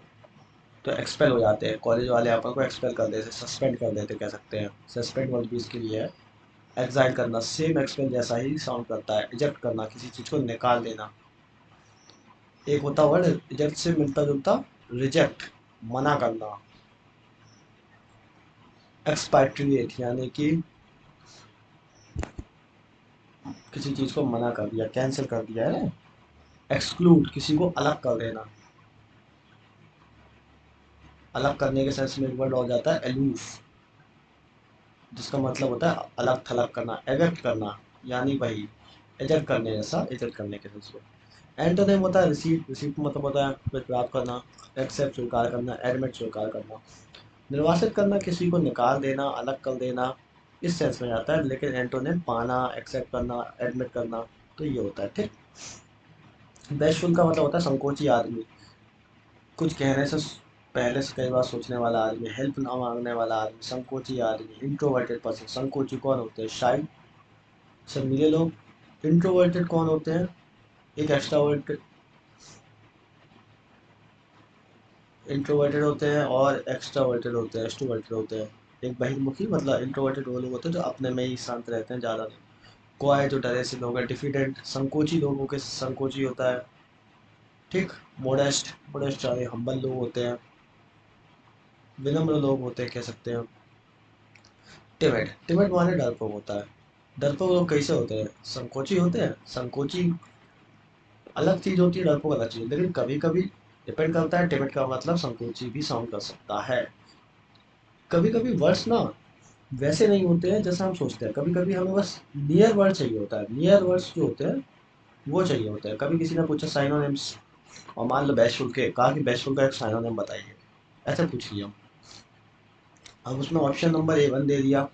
तो एक्सपेल हो जाते हैं कॉलेज वाले, अपन को एक्सपेल कर देते, सस्पेंड कर देते कह सकते हैं। सस्पेंड वर्ड भी इसके लिए है। एग्जाइल करना सेम एक्सपेल जैसा ही साउंड करता है। इजेक्ट करना किसी चीज़ को निकाल देना। एक होता वर्ड इजेक्ट से मिलता जुलता, रिजेक्ट, मना करना। एक्सपाइट्रिएट यानी कि किसी चीज़ को मना कर दिया, कैंसिल कर दिया है ना। एक्सक्लूड किसी को अलग कर देना। अलग करने के सेंस में एक वर्ड हो जाता है एलूफ, जिसका मतलब होता है अलग थलग करना, एजेक्ट करना, यानी वही एजेक्ट करने जैसा, एजेक्ट करने के सेंस में। एंटोनिम होता है रिसीट। रिसीट का मतलब होता है प्राप्त करना। एक्सेप्ट स्वीकार करना, एडमिट स्वीकार करना। निर्वासित करना किसी को निकाल देना, अलग कर देना, इस सेंस में आता है। लेकिन एंटोनिम पाना, एक्सेप्ट करना, एडमिट करना, तो ये होता है, ठीक। बैशफुल का मतलब होता है संकोची आदमी। कुछ कहने से पहले से कई बार सोचने वाला आदमी, हेल्प ना मांगने वाला आदमी, संकोची आदमी। Introverted person. संकोची कौन होते हैं? शायद शर्मीले लोग। इंट्रोवर्टेड कौन होते हैं? एक एक्स्ट्रावर्टेड, इंट्रोवर्टेड होते हैं और एक्स्ट्रावर्टेड होते हैं, एक्सट्रोवर्टेड होते हैं। एक बहिर्मुखी मतलब इंट्रोवर्टेड वो लोग होते हैं जो अपने में ही शांत रहते हैं ज़्यादा। क्वाय जो डरे से लोग हैं। डिफिडेंट संकोची लोगों के संकोची होता है, ठीक। मोडेस्ट, मोडेस्ट यानी हम्बल लोग होते हैं, विनम्र लोग होते हैं कह सकते हैं। टिमिड, टिमिड माने डरपोक होता है। डरपोक लोग कैसे होते हैं? संकोची होते हैं। संकोची अलग चीज होती है, डरपोक अलग चीज, लेकिन कभी कभी डिपेंड करता है। टिमिड का मतलब संकोची भी साउंड कर सकता है। कभी कभी वर्ड्स ना वैसे नहीं होते हैं जैसा हम सोचते हैं। कभी कभी हमें बस नियर वर्ड चाहिए होता है। नियर वर्ड्स जो होते हैं वो चाहिए होते हैं। कभी किसी ने पूछा साइनोनिम्स, और मान लो बैशफुल के कहा कि बैशफुल का एक साइनोनिम बताइए, ऐसे पूछ लिया। अब उसमें ऑप्शन नंबर A1 दे दिया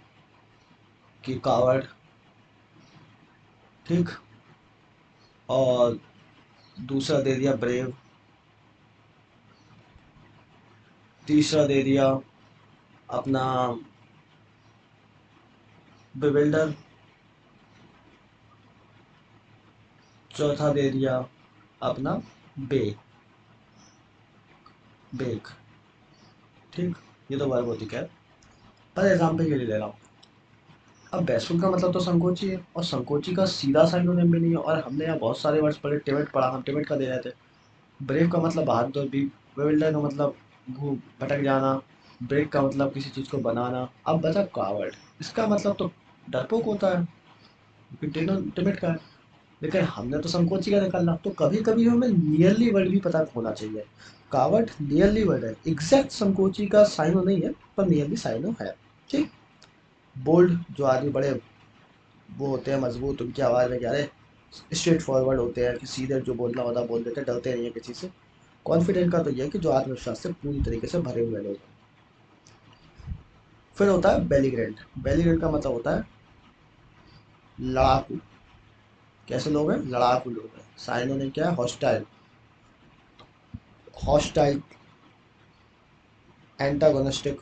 कि कावर्ड, ठीक। और दूसरा दे दिया ब्रेव। तीसरा दे दिया अपना बिविल्डर। चौथा दे दिया अपना बे, बेक, ठीक। ये तो वर्ब होती है, पर एग्जाम्पल के लिए ले रहा हूँ। अब बैसुल का मतलब तो संकोची है, और संकोची का सीधा साइनोनिम भी नहीं है। और हमने यहाँ बहुत सारे वर्ड्स पढ़े, टिमिड पढ़ा, हम टिमिड का दे रहे थे। ब्रेव का मतलब बहादुर भी। बेविल्डर का मतलब घूम भटक जाना। ब्रेक का मतलब किसी चीज़ को बनाना। अब बचा कावर्ड, इसका मतलब तो डरपोक होता है। क्योंकि टिमिड का है। लेकिन हमने तो संकोची का निकालना, तो कभी कभी हमें नियरली वर्ड भी पता होना चाहिए। कावट नियरली वर्ड है, एग्जैक्ट संकोची का साइनो नहीं है, पर नियरली साइनो है। ठीक। बोल्ड, जो आदमी बड़े वो होते हैं मजबूत, उनकी आवाज़ में क्या है, स्ट्रेट फॉरवर्ड होते हैं कि सीधे जो बोलना होता है बोल देते हैं, डरते नहीं है किसी से। कॉन्फिडेंट का तो ये है कि जो आत्मविश्वास से पूरी तरीके से भरे हुए लोग हैं। फिर होता है बेलीग्रेंट। बेलीग्रेंट का मतलब होता है लड़ाकू। कैसे लोग हैं? लड़ाकू लोग हैं। साइनो ने क्या है? हॉस्टाइल। हॉस्टाइल, एंटागोनिस्टिक,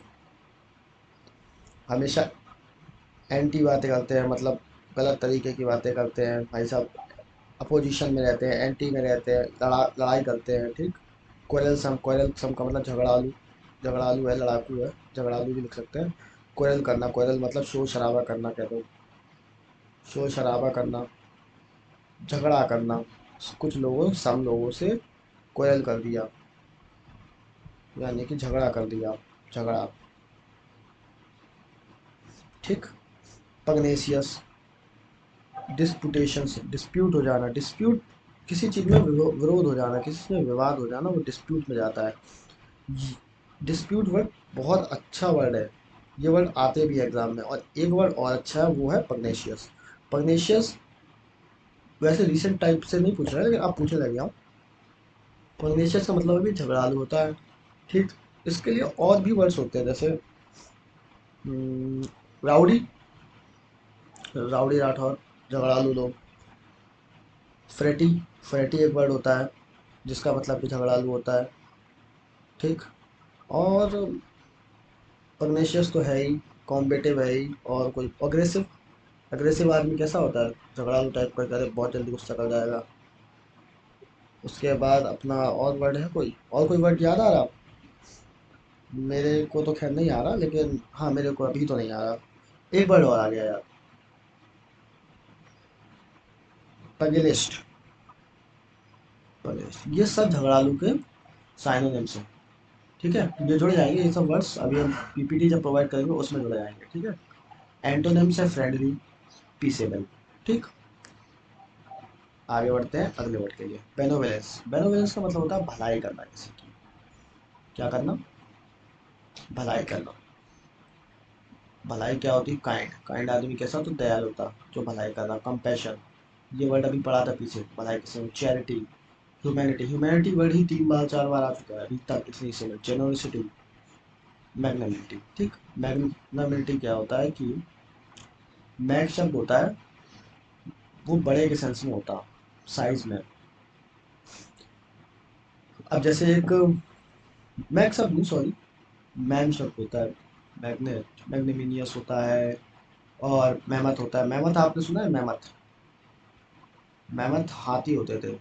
हमेशा एंटी बातें करते हैं, मतलब गलत तरीके की बातें करते हैं भाई साहब। अपोजिशन में रहते हैं, एंटी में रहते हैं, लड़ाई करते हैं। ठीक। क्वेरलसम, क्वेरलसम का मतलब झगड़ालू। झगड़ालू है, लड़ाकू है, झगड़ालू भी लिख सकते हैं। क्वेरल करना, क्वेरल मतलब शोर शराबा करना कह दो। शोर शराबा करना, झगड़ा करना। कुछ लोगों, सम लोगों से क्वेरल कर दिया, यानी कि झगड़ा कर दिया, झगड़ा। ठीक। पग्नेशियस, डिस्पुटेशन से डिस्प्यूट हो जाना। डिस्प्यूट, किसी चीज़ में विरोध हो जाना, किसी में विवाद हो जाना, वो डिस्प्यूट में जाता है। डिस्प्यूट वर्ड बहुत अच्छा वर्ड है। ये वर्ड आते भी एग्जाम में। और एक वर्ड और अच्छा है, वो है पग्नेशियस। पग्नेशियस वैसे रिसेंट टाइप से नहीं पूछ रहा है, लेकिन आप पूछने लगे हो। पग्नेशियस का मतलब भी झगड़ालू होता है। ठीक। इसके लिए और भी वर्ड्स होते हैं, जैसे राउडी। राउडी राठौर, झगड़ालू लोग। फ्रेटी, फ्रेटी एक वर्ड होता है जिसका मतलब भी झगड़ालू होता है। ठीक। और पग्नेशियस तो है ही, कॉम्बेटिव है ही। और कोई अग्रेसिव, अग्रेसिव आदमी कैसा होता है? झगड़ालू टाइप का, करे बहुत जल्दी गुस्सा कर जाएगा। उसके बाद अपना और वर्ड है कोई, और कोई वर्ड याद आ रहा? मेरे को तो खैर नहीं आ रहा, लेकिन हाँ, मेरे को अभी तो नहीं आ रहा। एक वर्ड और आ गया यार, पगिलिस्ट। पगिलिस्ट, ये सब झगड़ालू के साइनोनिम्स हैं। ठीक है, ये जुड़ जाएंगे ये सब वर्ड्स, अभी हम पीपीटी जब प्रोवाइड करेंगे उसमें जुड़ जाएंगे। ठीक है। एंटोनिम्स है फ्रेंडली, पीसेबल। ठीक। आगे बढ़ते हैं अगले वर्ड के लिए, बेनोवेलेंस। बेनोवेलेंस का मतलब होता है भलाई करना किसी की। क्या करना? भलाई करना। भलाई क्या होती है? काइंड। काइंड आदमी कैसा होता है? दयालु होता, जो भलाई करना। कंपैशन, ये वर्ड अभी पढ़ा था पीछे, भलाई किसी। Charity, humanity. ह्यूमैनिटी वर्ड ही 3 बार 4 बार आ चुका है अभी तक इतनी से। जेनोसिटी, मैग्नानिमिटी। ठीक। मैग्नानिमिटी क्या होता है कि मैग शब्द होता है, वो बड़े के सेंस में होता, साइज में। अब जैसे एक मैग शब्द नहीं, सॉरी, मैन शब्द होता है। मैग्नेट, मैग्नेमिनियस होता है। और मेहमत होता है। मेहमत आपने सुना है? मेहमत, मेहमत हाथी होते थे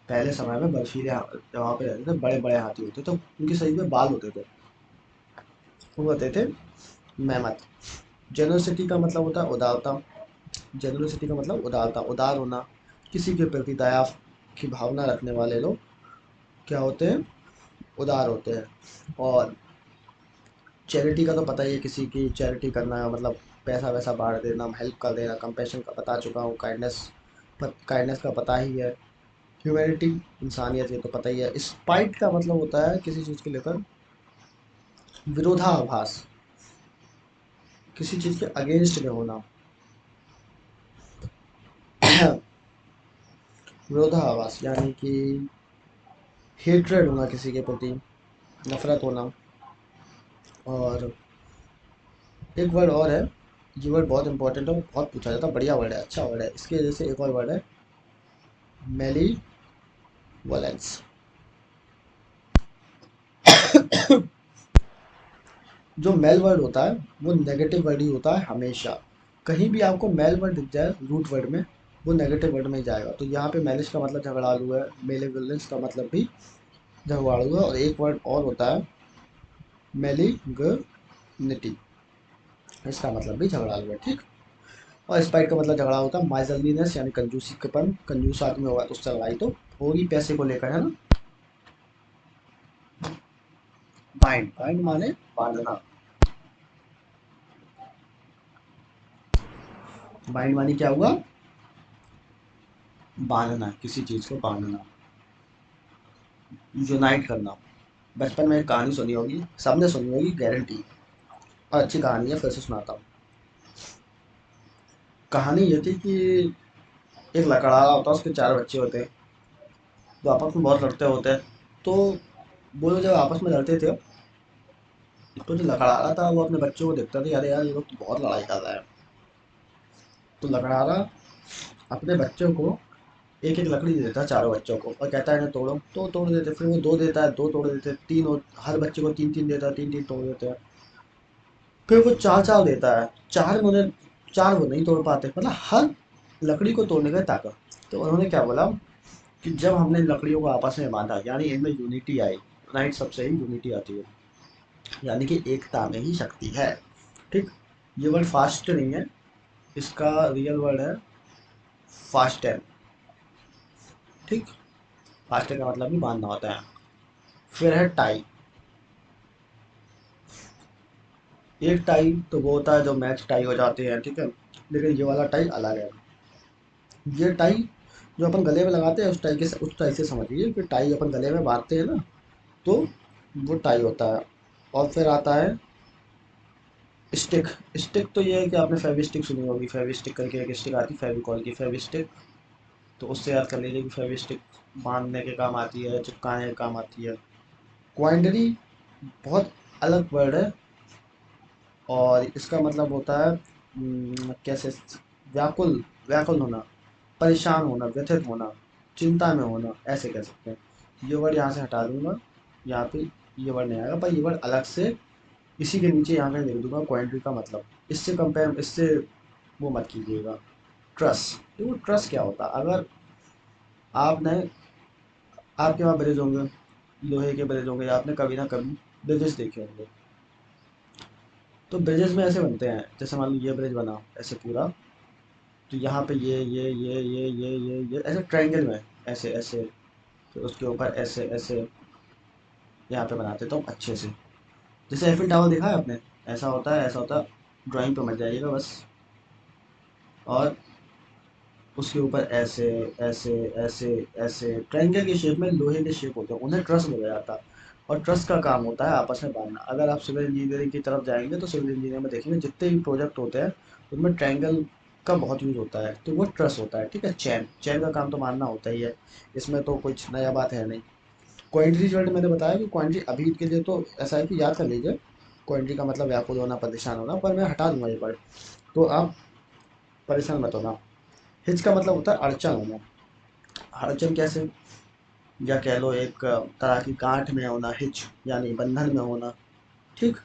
पहले समय में, बर्फीले जहाँ पे रहते थे, बड़े बड़े हाथी होते थे, उनके शरीर में बाल होते थे, वो होते थे मेहमत। जेनरसिटी का मतलब होता है उदारता। जेनरसिटी का मतलब उदारता, उदार होना, किसी के प्रति दया की भावना रखने वाले लोग क्या होते हैं? उदार होते हैं। और चैरिटी का तो पता ही है, किसी की चैरिटी करना मतलब पैसा वैसा बांट देना, हेल्प कर देना। कंपैशन का बता चुका हूँ, काइंडनेस, काइंडनेस का पता ही है। ह्यूमैनिटी, इंसानियत, ये तो पता ही है। स्पाइट का मतलब होता है किसी चीज़ को लेकर विरोधाभास, किसी चीज़ के अगेंस्ट में होना। विरोधाभास यानी कि हेट्रेड होना, किसी के प्रति नफरत होना। और एक वर्ड और है, ये वर्ड बहुत इंपॉर्टेंट है, बहुत पूछा जाता है, बढ़िया वर्ड है, अच्छा वर्ड है। इसकी वजह से एक और वर्ड है, मेली वोलेंस। जो मेल वर्ड होता है वो नेगेटिव वर्ड ही होता है हमेशा। कहीं भी आपको मेल वर्ड दिख जाए रूट वर्ड में, वो नेगेटिव वर्ड में ही जाएगा। तो यहाँ पे मेलिश का मतलब झगड़ालू है, मेलेवोलेंस का मतलब भी झगड़ालू है। और एक वर्ड और होता है मेलिग्निटी, इसका मतलब भी झगड़ालू है। ठीक। और स्पाइट का मतलब झगड़ा होता है। माइजरलीनेस यानी कंजूसी कपन, कंजूस आदमी होगा तो उससे लड़ाई तो होगी पैसे को लेकर, है ना। बाइंड, बाइंड माने बांधना। बाइंड मानी क्या हुआ? बांधना, किसी चीज को बांधना, यूनाइट करना। बचपन में एक कहानी सुनी होगी, सबने सुनी होगी गारंटी, और अच्छी कहानी है, फिर से सुनाता हूँ। कहानी ये थी कि एक लकड़ा होता है, उसके चार बच्चे होते हैं, जो आपस में बहुत लड़ते होते हैं। तो वो लोग जब आपस में लड़ते थे, तो जो लकड़ारा था वो अपने बच्चों को देखता था, अरे यार ये लोग तो बहुत लड़ाई कर रहा है। तो लकड़ारा अपने बच्चों को एक एक लकड़ी दे देता है, चारों बच्चों को, और कहता है इन्हें तोड़ो, तो तोड़ देते। फिर वो दो देता है, दो तोड़ देते, तीन हर बच्चे को तीन तीन देता है, तीन तीन तोड़ देते हैं। फिर वो चार चार देता है, चार में उन्हें, चार वो नहीं तोड़ पाते, मतलब हर लकड़ी को तोड़ने का ताकत। तो उन्होंने क्या बोला कि जब हमने लकड़ियों को आपस में बांधा, यानी इनमें यूनिटी आई, राइट, सबसे ही यूनिटी आती है, यानी कि एकता में ही शक्ति है। ठीक। ये वर्ड फास्ट नहीं है, इसका रियल वर्ड है फास्टर। ठीक। फास्टर का मतलब भी बांधना होता है। फिर है टाई। एक टाई तो वो होता है जो मैच टाई हो जाते हैं, ठीक है, लेकिन ये वाला टाई अलग है। ये टाई जो अपन गले में लगाते हैं, उस टाई से समझिए कि टाई अपन गले में बांधते हैं ना, तो वो टाई होता है। और फिर आता है स्टिक। स्टिक तो ये है कि आपने फेविस्टिक सुनी होगी, फेविस्टिक करके एक स्टिक आती है, फेविकॉल की फेविस्टिक। तो उससे याद कर लीजिए कि फेविस्टिक बांधने के काम आती है, चिपकाने के काम आती है। क्वाइंडरी बहुत अलग वर्ड है, और इसका मतलब होता है कैसे, व्याकुल, व्याकुल होना, परेशान होना, व्यथित होना, चिंता में होना, ऐसे कह सकते हैं। ये वर्ड यहाँ से हटा दूंगा, यहाँ पे ये वर्ड नहीं आएगा, पर ये वर्ड अलग से इसी के नीचे यहाँ पे लिख दूंगा क्वांटिटी का मतलब। इससे कंपेयर, इससे वो मत कीजिएगा। ट्रस्ट, देखो ट्रस्ट क्या होता है। अगर आपने, आपके वहाँ ब्रिज होंगे, लोहे के ब्रिज होंगे, या आपने कभी ना कभी ब्रिजेस देखे होंगे। तो ब्रिजेस में ऐसे बनते हैं, जैसे मान लो ये ब्रिज बना ऐसे पूरा, तो यहाँ पे ये ऐसे ट्रायंगल में, ऐसे ऐसे, फिर उसके ऊपर ऐसे ऐसे, यहाँ पे बनाते तो अच्छे से। जैसे एफिल टावर देखा है आपने, ऐसा होता है, ऐसा होता है। ड्राइंग पे मत जाइएगा बस। और उसके ऊपर ऐसे ऐसे ऐसे ऐसे ट्रायंगल के शेप में लोहे के शेप होते हैं, उन्हें ट्रस बोला जाता है। और ट्रस का काम होता है आपस में बांधना। अगर आप सिविल इंजीनियरिंग की तरफ जाएंगे तो सिविल इंजीनियरिंग में देखेंगे जितने भी प्रोजेक्ट होते हैं, उनमें ट्रायंगल का बहुत यूज होता है, तो वो ट्रस होता है। ठीक है, चैन, चैन का काम तो मानना होता ही है, इसमें तो कुछ नया बात है नहीं। क्वांटिटी वर्ड मैंने बताया कि क्वांटिटी अभी के लिए तो ऐसा है कि याद कर लीजिए, क्वांटिटी का मतलब व्याकुल होना, परेशान होना, पर मैं हटा दूंगा ये वर्ड, तो आप परेशान मत होना। हिच का मतलब होता है अड़चन होना। अड़चन कैसे, या कह लो एक तरह की गांठ में होना, हिच यानी बंधन में होना। ठीक।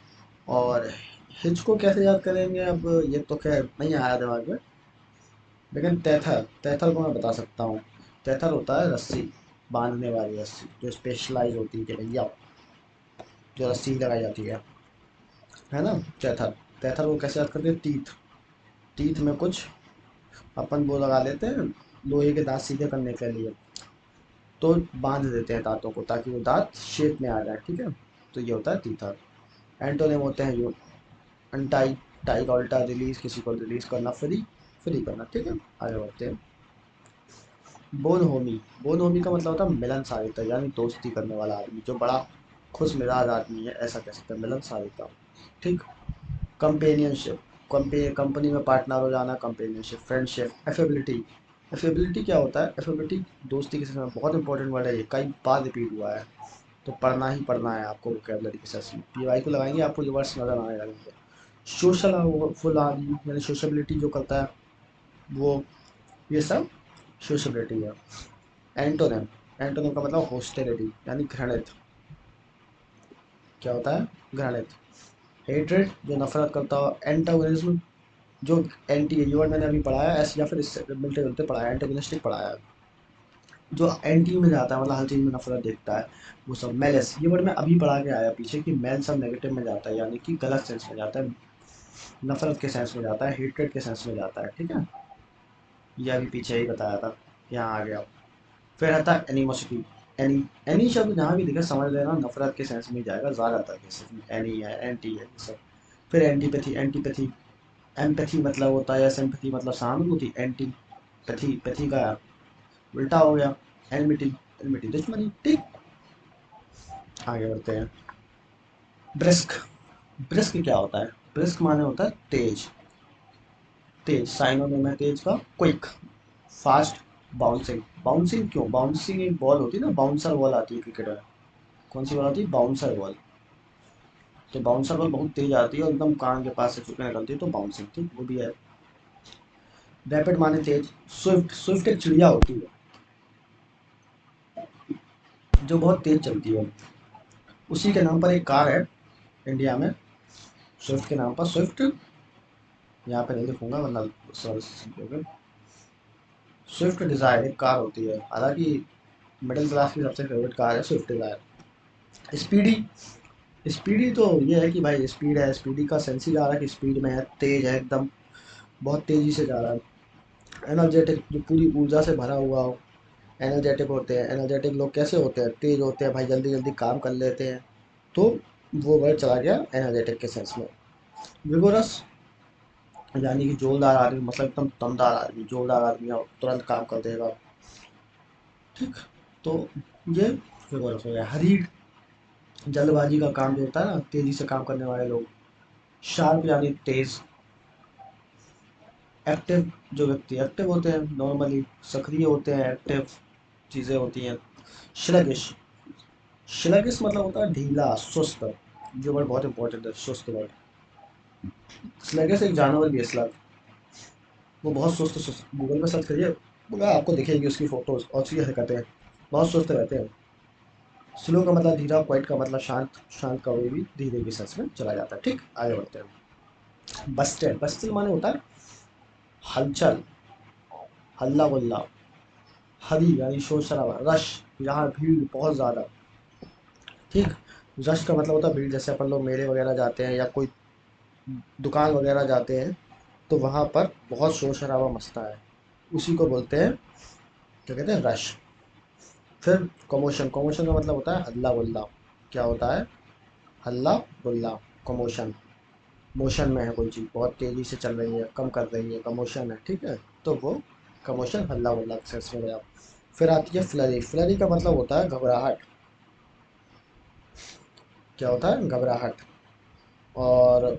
और हिच को कैसे याद करेंगे, अब ये तो खैर नहीं आया दिमाग में, लेकिन तैथर, तैथर को मैं बता सकता हूँ। तैथर होता है रस्सी, बांधने वाली रस्सी जो स्पेशलाइज होती है, कि भैया जो रस्सी लगाई जाती है ना, तैथर। तैथर को कैसे याद करते हैं, तीत, तीत में कुछ अपन वो लगा लेते हैं, लोहे के दांत सीधे करने के लिए, तो बांध देते हैं दांतों को ताकि वो दांत शेप में आ जाए। ठीक है, तो ये होता है तीथर। एंटोनिम होते हैं यू, अनटाई, टाई का उल्टा रिलीज, किसी को रिलीज करना, फ्री, फ्री करना। ठीक है, आगे बढ़ते हैं। बोन होमी, बोन होमी का मतलब होता है मिलनसारिता, यानी दोस्ती करने वाला आदमी, जो बड़ा खुश मिजाज आदमी है, ऐसा कह सकते हैं, मिलनसारिता। ठीक। कंपेनियनशिप, कंपनी में पार्टनर हो जाना, कंपेनियनशिप। फ्रेंडशिप, एफेबिलिटी, एफेबिलिटी क्या होता है, एफेबिलिटी दोस्ती के साथ बहुत इंपॉर्टेंट वर्ड है, ये कई बार रिपीट हुआ है, तो पढ़ना ही पढ़ना है आपको वोकेबलरी के सेशन में। पीवाई को लगाएंगे, आपको ये वर्ड्स नजर आने लगेंगे। सोशल फुल आदमी, यानी सोशबिलिटी जो करता है वो, ये सब सोशबिलिटी है। एंटोनिम, एंटोनिम का मतलब हॉस्टिलिटी, यानी घृणित। क्या होता है, घृणित। हेट्रेड, जो नफरत करता हो। एंटागोनिज्म, जो एंटी, ये वर्ड मैंने अभी पढ़ाया है, ऐसे या फिर इससे मिलते जुलते पढ़ाया, एंटागोनिस्टिक पढ़ाया है। जो एंटी में जाता है, मतलब हर चीज में नफरत देखता है, वो सब। मेलेस, ये वर्ड मैं अभी पढ़ा के आया पीछे, कि मेल सब नेगेटिव में जाता है, यानी कि गलत सेंस में जाता है, नफरत के सेंस में जाता है, हेट्रेड के सेंस में जाता है। ठीक है, ये अभी पीछे ही बताया था, यहाँ आ गया। फिर आता है एनिमोसिटी। एनी, एनी शब्द जहाँ भी दिखे समझ लेना नफरत के सेंस में ही जाएगा ज़्यादातर केसेस में, एनी है, एंटी है, ये सब। फिर एंटीपैथी, एंटीपैथी एम्पैथी मतलब होता है, सिंपैथी मतलब सहानुभूति, एंटी पैथी, पैथी का उल्टा हो गया एनमिटी, एनमिटी दुश्मनी, ठीक। आगे बढ़ते हैं। ब्रिस्क, ब्रिस्क क्या होता है? ब्रिस्क माने होता है तेज, तेज साइनोनिम है तेज का, क्विक, फास्ट, बाउंसिंग। बाउंसिंग क्यों? बाउंसिंग एक बॉल होती है ना, बाउंसर बॉल आती है क्रिकेट में। कौन सी बॉल आती है? Bouncer ball. तो बाउंसर बॉल बहुत तेज आती है और एकदम कान के पास से छुपके निकलती है, तो बाउंसिंग, ठीक, वो भी है। रैपिड माने तेज। स्विफ्ट, स्विफ्ट एक चिड़िया होती है जो बहुत तेज चलती है। उसी के नाम पर एक कार है इंडिया में, स्विफ्ट के नाम पर। स्विफ्ट यहाँ पे नहीं लिखूंगा वरना सर, स्विफ्ट डिज़ायर एक कार होती है, हालांकि मिडिल क्लास की सबसे फेवरेट कार है स्विफ्ट डिज़ायर। स्पीडी, स्पीडी तो ये है कि भाई स्पीड है, स्पीडी का सेंस ही जा रहा है कि स्पीड में है, तेज है एकदम, बहुत तेजी से जा रहा है। एनर्जेटिक, जो पूरी ऊर्जा से भरा हुआ हो, एनर्जेटिक होते हैं। एनर्जेटिक लोग कैसे होते हैं? तेज होते हैं भाई, जल्दी जल्दी काम कर लेते हैं। तो वो वर्ड चला गया एनर्जेटिक के सेंस में। विगोरस यानी कि जोरदार आदमी, मतलब एकदम दमदार आदमी, जोरदार आदमी और तुरंत काम कर देगा, ठीक। तो ये विगोरस हो गया। हरीड, जल्दबाजी का काम जो होता है ना, तेजी से काम करने वाले लोग। शार्प यानी तेज। एक्टिव, जो व्यक्ति एक्टिव होते हैं, नॉर्मली सक्रिय होते हैं, एक्टिव चीज़ें होती हैं। श्लगिश, श्लगिश मतलब होता है ढीला, सुस्त। जो वर्ड बहुत इंपॉर्टेंट है, सुस्त वर्ड। स्लगिश एक जानवर भी है, स्लग। वो बहुत सुस्त, सुस्त, गूगल पे सर्च करिए, पूरा आपको दिखेगी उसकी फोटोज और उसकी हरकतें, बहुत सुस्त रहते हैं। स्लो का मतलब धीरा, क्वाइट का मतलब शांत, शांत का वे भी धीरे के सेंस में चला जाता है, ठीक। आगे बढ़ते हैं। बस्टेड, बस्टिल माने होता है हलचल, हल्ला गुल्ला। हरी यानी शोर शराबा। रश, यहाँ भीड़ बहुत ज़्यादा, ठीक। रश का मतलब होता है भीड़, जैसे अपन लोग मेले वगैरह जाते हैं या कोई दुकान वगैरह जाते हैं, तो वहाँ पर बहुत शोर शराबा मचता है, उसी को बोलते हैं, क्या कहते हैं, रश। फिर कमोशन, कमोशन का मतलब होता है हल्ला गुल्ला। क्या होता है? हल्ला गुल्ला, कमोशन। मोशन में है कोई चीज़, बहुत तेज़ी से चल रही है, कम कर रही है, कमोशन है, ठीक है। तो वो कमोशन, हल्ला गुल्ला सेंस में गया। फिर आती है फ्लरी, फ्लरी का मतलब होता है घबराहट। क्या होता है? घबराहट। और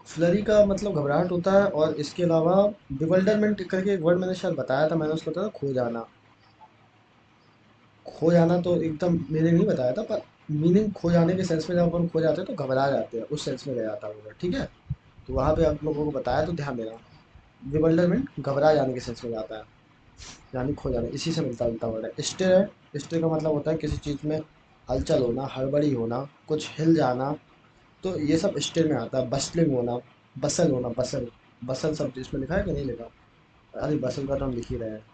फ्लरी का मतलब घबराहट होता है, और इसके अलावा बिवल्डरमेंट करके एक वर्ड मैंने शायद बताया था, मैंने उसको बताया था खो जाना। खो जाना तो एकदम मैंने नहीं बताया था, पर मीनिंग खो जाने के सेंस में, जब अपन खो जाते हैं तो घबरा जाते हैं, उस सेंस में गया था वो, ठीक है। तो वहाँ पे आप लोगों को बताया, तो ध्यान देना। विबल्डरमेंट घबरा जाने के सेंस में जाता है, यानी खो जाना, इसी से मिलता जुलता वर्ड है। स्टिर है, स्टिर का मतलब होता है किसी चीज़ में हलचल होना, हड़बड़ी होना, कुछ हिल जाना, तो ये सब स्टिर में आता है। बस्लिंग होना, बसल होना, बसल, बसल शब्द इसमें लिखा है कि नहीं लिखा? अरे बसल का तो हम लिख ही रहे हैं,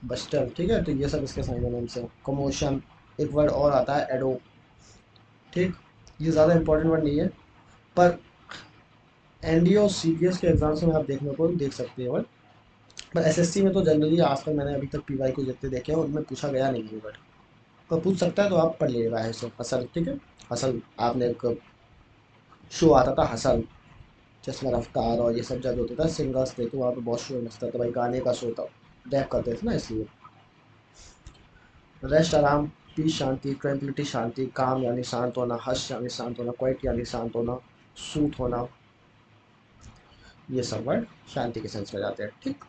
बस्टर, ठीक है। तो ये सब इसके साइनोनिम्स से। कमोशन, एक वर्ड और आता है एडो, ठीक। ये ज़्यादा इंपॉर्टेंट वर्ड नहीं है, पर एनडीए और सीपीएस के एग्जाम्स में आप देखने को देख सकते हैं वर्ड। पर एसएससी में तो जनरली आज तक मैंने अभी तक पीवाई को जितने देखे हैं उनमें पूछा गया नहीं है वर्ड, पर पूछ सकता है, तो आप पढ़ लीजिएगा ऐसे। हसल, ठीक है। हसल, आपने एक शो आता था हसल, जिसमें रफ्तार और ये सब जज होता था, सिंगर्स थे, तो वहाँ पे बहुत शो मचता था भाई, गाने का शो था, रैप करते थे ना, इसलिए। रेस्ट, आराम, पीस शांति, ट्रैंक्विलिटी शांति, काम यानी शांत होना, हर्ष यानी शांत होना, क्वाइट यानी शांत होना, सूत होना, ये सब वर्ड शांति के सेंस में जाते हैं, ठीक।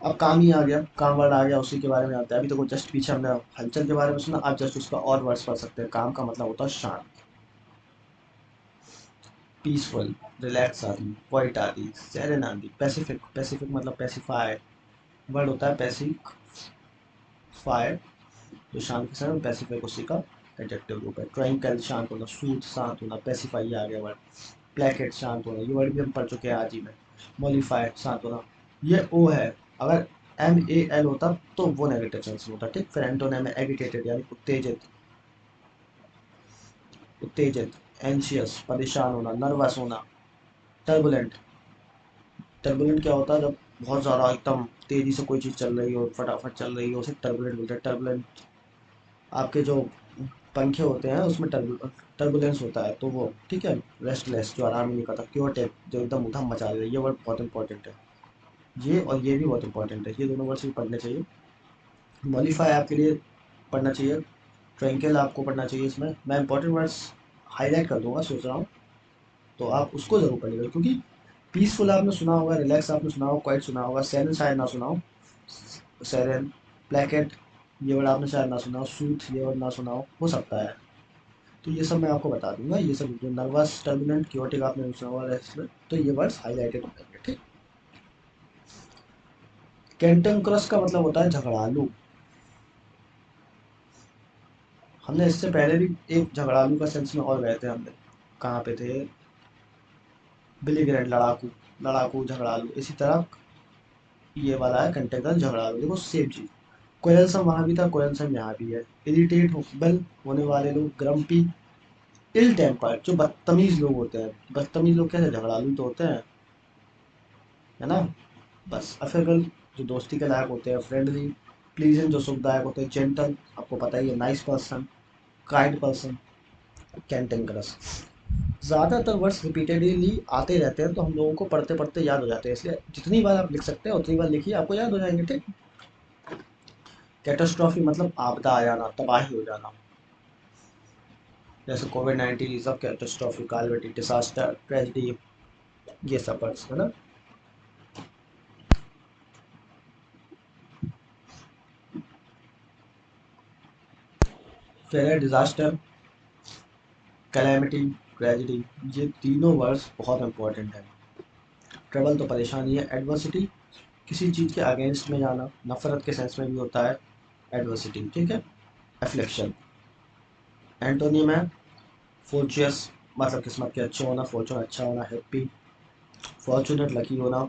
अब काम ही आ गया, काम वर्ड आ गया, उसी के बारे में आता है। अभी तो जस्ट पीछे हमने हलचल के बारे में सुना, आप जस्ट उसका और वर्ड्स पढ़ सकते हैं। काम का मतलब होता है शांत, पीसफुल, रिलैक्स आदि, क्वाइट आदि, सेरेन आदि। पैसिफिक, पैसिफिक मतलब पैसिफाई, वर्ड होता है पैसिफाई, जो शांत के समय, पैसिफिक उसी का एडजेक्टिव रूप है। ट्रैंक्विल शांत होना, सूद शांत होना, पैसिफाई आ गया वर्ड। प्लेकेट शांत होना, ये वर्ड भी हम पढ़ चुके हैं आज ही में। मॉलिफाइड शांत होना, ये ओ है, अगर एम ए एल होता तो वो नेगेटिव सेंस में होता, ठीक। फिर एंटोनिम में एगिटेटेड यानी उत्तेजित, उत्तेजित। एंशियस परेशान होना, नर्वस होना। टर्बुलेंट, टर्बुलेंट क्या होता है? जब बहुत ज़्यादा एकदम तेज़ी से कोई चीज़ चल रही हो, फटाफट चल रही हो, उसे टर्बुलेंट बोलते हैं। टर्बुलेंट आपके जो पंखे होते हैं उसमें टर्बुलेंस होता है, तो वो ठीक है। रेस्टलेस जो आराम नहीं करता, क्योटेक जो एकदम उधम मचा दे, ये वर्ड बहुत इंपॉर्टेंट है। ये और ये भी बहुत इंपॉर्टेंट है, ये दोनों वर्ड्स भी पढ़ने चाहिए। मॉडिफाई आपके लिए पढ़ना चाहिए। ट्विंकल आपको पढ़ना चाहिए। इसमें मैं इंपॉर्टेंट वर्ड्स हाईलाइट कर दूंगा, सोच रहा हूँ, तो आप उसको जरूर पढ़िएगा। क्योंकि पीसफुल आपने सुना होगा, रिलैक्स आपने सुना होगा, क्वाइट सुना होगा, सेरेन शायद ना सुना हो, सेरेन, प्लेकेट ये वर्ड आपने शायद ना सुना हो, सूथ ये वर्ड ना सुना हो सकता है। तो ये सब मैं आपको बता दूंगा। ये सब जो नर्वस, टर्बुलेंट, क्योटिक आपने नहीं सुना होगा इसमें, तो ये वर्ड्स हाईलाइटेड हो जाएंगे, ठीक। कैंटनक्रस का मतलब होता है झगड़ालू। हमने इससे पहले भी एक झगड़ालू का सेंस में और गए थे हमने, कहाँ पे थे, बिलीग्रेंट, लड़ाकू, लड़ाकू झगड़ालू। इसी तरह ये वाला है कंटेनर झगड़ालू, देखो सेम चीज। कोयलसम वहां भी था, कोयलसम यहाँ भी है। इरिटेट बल होने वाले लोग, ग्रम्पी, इल टेम्पर्ड जो बदतमीज लोग होते हैं। बदतमीज लोग कैसे, झगड़ालू तो होते हैं, है ना। बस अफेबल जो दोस्ती के लायक होते हैं, फ्रेंडली, प्लीजेंट जो सुखदायक होते हैं, जेंटल आपको पता ही है, नाइस पर्सन, काइंड पर्सन, कैंटेनक्रस। ज़्यादातर वर्ड्स रिपीटेडली आते रहते हैं, तो हम लोगों को पढ़ते पढ़ते याद हो जाते हैं, इसलिए जितनी बार आप लिख सकते हैं उतनी बार लिखिए, आपको याद हो जाएंगे, ठीक। कैटास्ट्रॉफी मतलब आपदा आ जाना, तबाही हो जाना। जैसे कोविड-19 is a catastrophe, calamity, disaster, tragedy, ये सब वर्ड्स है ना। फिर है डिजास्टर, कैलामिटी, ट्रेजेडी, ये तीनों वर्ड्स बहुत इंपॉर्टेंट है। ट्रबल तो परेशानी है, एडवर्सिटी किसी चीज़ के अगेंस्ट में जाना, नफरत के सेंस में भी होता है एडवर्सिटी, ठीक है। एफ्लिक्शन, एंटोनियम है फॉर्चुयस, मतलब किस्मत के अच्छे होना, फॉर्चून अच्छा होना, हैप्पी, फॉर्चुनेट लकी होना,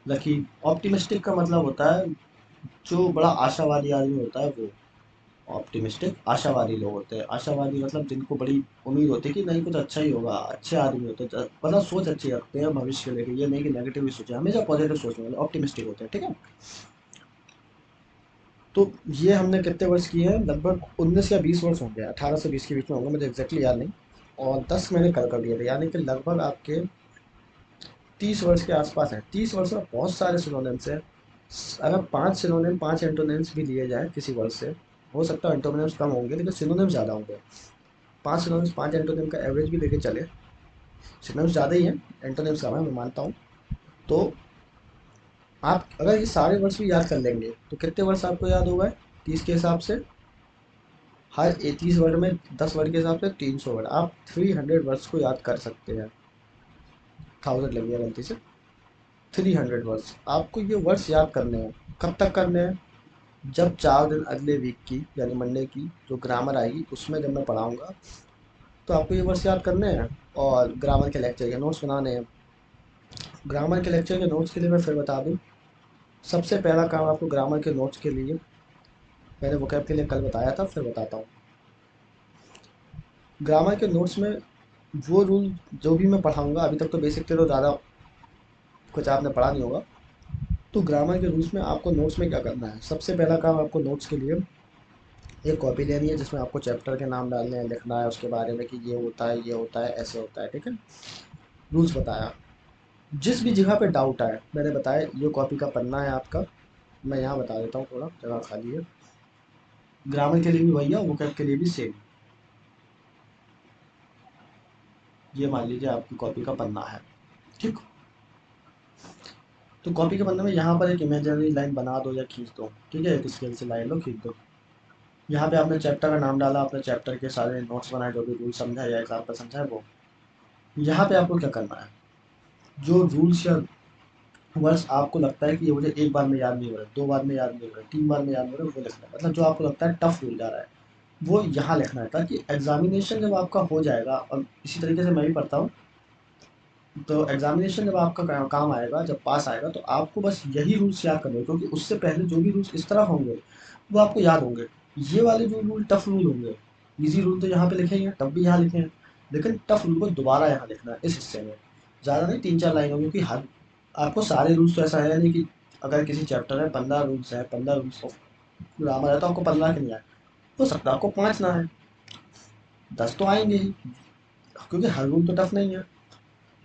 लकी। ऑप्टिमिस्टिक का मतलब होता है जो बड़ा आशावादी आदमी होता है वो, ऑप्टिमिस्टिक आशावादी लोग होते हैं। आशावादी मतलब जिनको बड़ी उम्मीद होती है कि नहीं कुछ अच्छा ही होगा, अच्छे आदमी होते हैं, मतलब सोच अच्छी रखते हैं भविष्य को लेकर, ये नहीं कि नेगेटिव ही सोचे, हमेशा पॉजिटिव सोचने वाले ऑप्टिमिस्टिक होते हैं, ठीक है। तो ये हमने कितने वर्ष किए हैं, लगभग 19 या 20 वर्ष होंगे, 18 से 20 के बीच में होंगे, मुझे एग्जैक्टली याद नहीं। और 10 मैंने कल कर दिए थे, यानी कि लगभग आपके 30 वर्ष के आसपास है। 30 वर्ष में बहुत सारे सिनोनिम्स हैं। अगर 5 सिनोनिम, 5 एंटोनिम्स भी लिए जाए किसी वर्ड से, हो सकता है एंटोनिम्स कम होंगे लेकिन सिनोनिम्स ज़्यादा होंगे। 5 सिनोनिम्स, 5 एंटोनिम का एवरेज भी लेके चले, सिनोनिम्स ज़्यादा ही हैं, एंटोनिम्स कम है, मैं मानता हूँ। तो आप अगर ये सारे वर्ड्स भी याद कर लेंगे तो कितने वर्ड्स आपको याद हो गए 30 के हिसाब से, हर 30 वर्ड में 10 वर्ड के हिसाब से 300 वर्ड, आप 300 वर्ड्स को याद कर सकते हैं। 1000 लग गया गलती से, 300 वर्ड्स आपको ये वर्ड्स याद करने हैं। कब तक करने हैं, जब 4 दिन अगले वीक की यानी मंडे की जो ग्रामर आएगी उसमें जब मैं पढ़ाऊँगा, तो आपको ये वर्ड्स याद करने हैं और ग्रामर के लेक्चर के नोट्स बनाने हैं। ग्रामर के लेक्चर के नोट्स के लिए मैं फिर बता दूँ, सबसे पहला काम आपको ग्रामर के नोट्स के लिए, मैंने वोकैब के लिए कल बताया था, फिर बताता हूँ। ग्रामर के नोट्स में वो रूल जो भी मैं पढ़ाऊँगा, अभी तक तो बेसिक थे तो ज़्यादा कुछ आपने पढ़ा नहीं होगा, तो ग्रामर के रूल्स में आपको नोट्स में क्या करना है, सबसे पहला काम आपको नोट्स के लिए एक कॉपी लेनी है जिसमें आपको चैप्टर के नाम डालने हैं, लिखना है उसके बारे में कि ये होता है, ये होता है, ऐसे होता है, ठीक है। रूल्स बताया, जिस भी जगह पे डाउट आए मैंने बताया, ये कॉपी का पन्ना है आपका, मैं यहाँ बता देता हूँ, थोड़ा जगह खाली है। ग्रामर के लिए भी भैया, वोकैब के लिए भी सेम, ये मान लीजिए आपकी कॉपी का पन्ना है, ठीक। तो कॉपी के पन्ने में यहाँ पर एक इमेजिनरी लाइन बना दो या खींच दो, ठीक है, एक स्केल से लाइन लो, खींच दो। यहाँ पे आपने चैप्टर का नाम डाला, आपने चैप्टर के सारे नोट्स बनाए, जो भी रूल समझा या एग्जाम्पल समझा है वो। यहाँ पे आपको क्या करना है, जो रूल्स या वर्ड्स आपको लगता है कि ये मुझे एक बार में याद नहीं हो रहा है, 2 बार में याद नहीं हो रहा है, 3 बार में याद नहीं हो रहा है, वो लिखना है। मतलब जो आपको लगता है टफ रूल जा रहा है वो यहाँ लिखना है, ताकि एग्जामिनेशन जब आपका हो जाएगा, और इसी तरीके से मैं भी पढ़ता हूँ, तो एग्जामिनेशन जब आपका काम आएगा, जब पास आएगा, तो आपको बस यही रूल्स याद करने हैं, क्योंकि उससे पहले जो भी रूल्स इस तरह होंगे वो आपको याद होंगे। ये वाले जो रूल टफ रूल होंगे, इजी रूल तो यहाँ पे लिखे ही हैं, टफ भी यहाँ लिखे हैं, लेकिन टफ रूल को दोबारा यहाँ लिखना है इस हिस्से में, ज़्यादा नहीं, 3-4 लाइनों में, क्योंकि हर आपको सारे रूल्स तो ऐसा है नहीं कि अगर किसी चैप्टर में 15 रूल्स हैं, 15 रूल्स ऑफ ग्रामर है, तो आपको 15 के नहीं आए, हो सकता है आपको 5 ना आए, 10 तो आएंगे ही, क्योंकि हर रूल तो टफ नहीं है।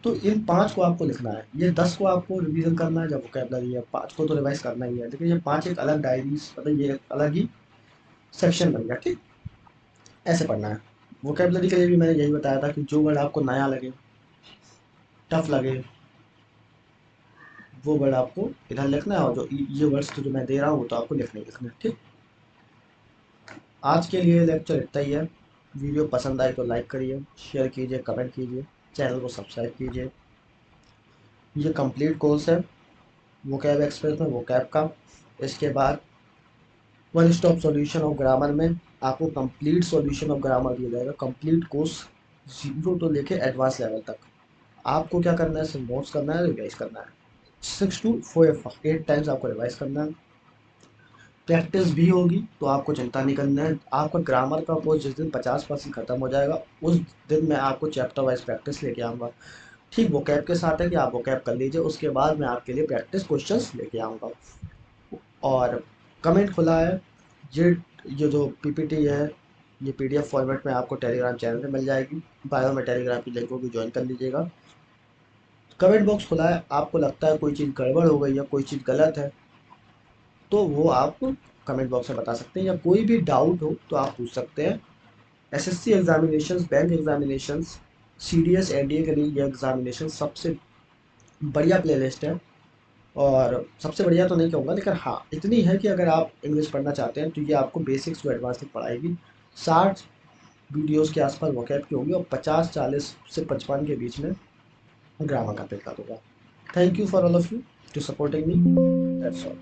तो इन 5 को आपको लिखना है, ये 10 को आपको रिवीजन करना है, जब वोकेबलरी है 5 को तो रिवाइज करना ही है, लेकिन ये 5 एक अलग डायरीज, मतलब ये एक अलग ही सेक्शन बन गया, ठीक। ऐसे पढ़ना है। वोकेबलरी के लिए भी मैंने यही बताया था कि जो वर्ड आपको नया लगे, टफ लगे, वो वर्ड आपको इधर लिखना है, और जो ये वर्ड्स तो जो मैं दे रहा हूँ वो तो आपको लिखने ही लिखना है, ठीक। आज के लिए लेक्चर इतना ही है। वीडियो पसंद आई तो लाइक करिए, शेयर कीजिए, कमेंट कीजिए, चैनल को सब्सक्राइब कीजिए। ये कंप्लीट कोर्स है वोकैब एक्सप्रेस में, वोकैब का। इसके बाद one stop solution of grammar में आपको कंप्लीट सॉल्यूशन ऑफ ग्रामर दिया जाएगा, कंप्लीट कोर्स, जीरो तो लेके एडवांस लेवल तक। आपको क्या करना है, सिर्फ नोट्स करना है, रिवाइज करना है, 6 to 8 टाइम्स आपको रिवाइज करना है। प्रैक्टिस भी होगी तो आपको चिंता नहीं करना है। आपका ग्रामर का कोर्स जिस दिन 50% खत्म हो जाएगा, उस दिन मैं आपको चैप्टर वाइज प्रैक्टिस लेके आऊँगा। ठीक वोकैब के साथ है कि आप वोकैब कर लीजिए, उसके बाद मैं आपके लिए प्रैक्टिस क्वेश्चंस लेके आऊँगा। और कमेंट खुला है। ये ये जो पीपीटी है, ये पीडीएफ फॉर्मेट में आपको टेलीग्राम चैनल पे मिल जाएगी, बायो में टेलीग्राम की लिंक होगी, ज्वाइन कर लीजिएगा। कमेंट बॉक्स खुला है, आपको लगता है कोई चीज़ गड़बड़ हो गई या कोई चीज़ गलत है, तो वो आप कमेंट बॉक्स में बता सकते हैं, या कोई भी डाउट हो तो आप पूछ सकते हैं। SSC examinations, bank examinations, CDS NDA के लिए ये एग्जामिनेशन सबसे बढ़िया प्लेलिस्ट है। और सबसे बढ़िया तो नहीं कहूँगा, लेकिन हाँ इतनी है कि अगर आप इंग्लिश पढ़ना चाहते हैं तो ये आपको बेसिक्स टू एडवांस तक पढ़ाएगी। 60 वीडियोस के आसपास वोकैब की होंगी, और 50-40 से 55 के बीच में ग्रामर का पेपर होगा। Thank you for all of you to supporting me, that's all.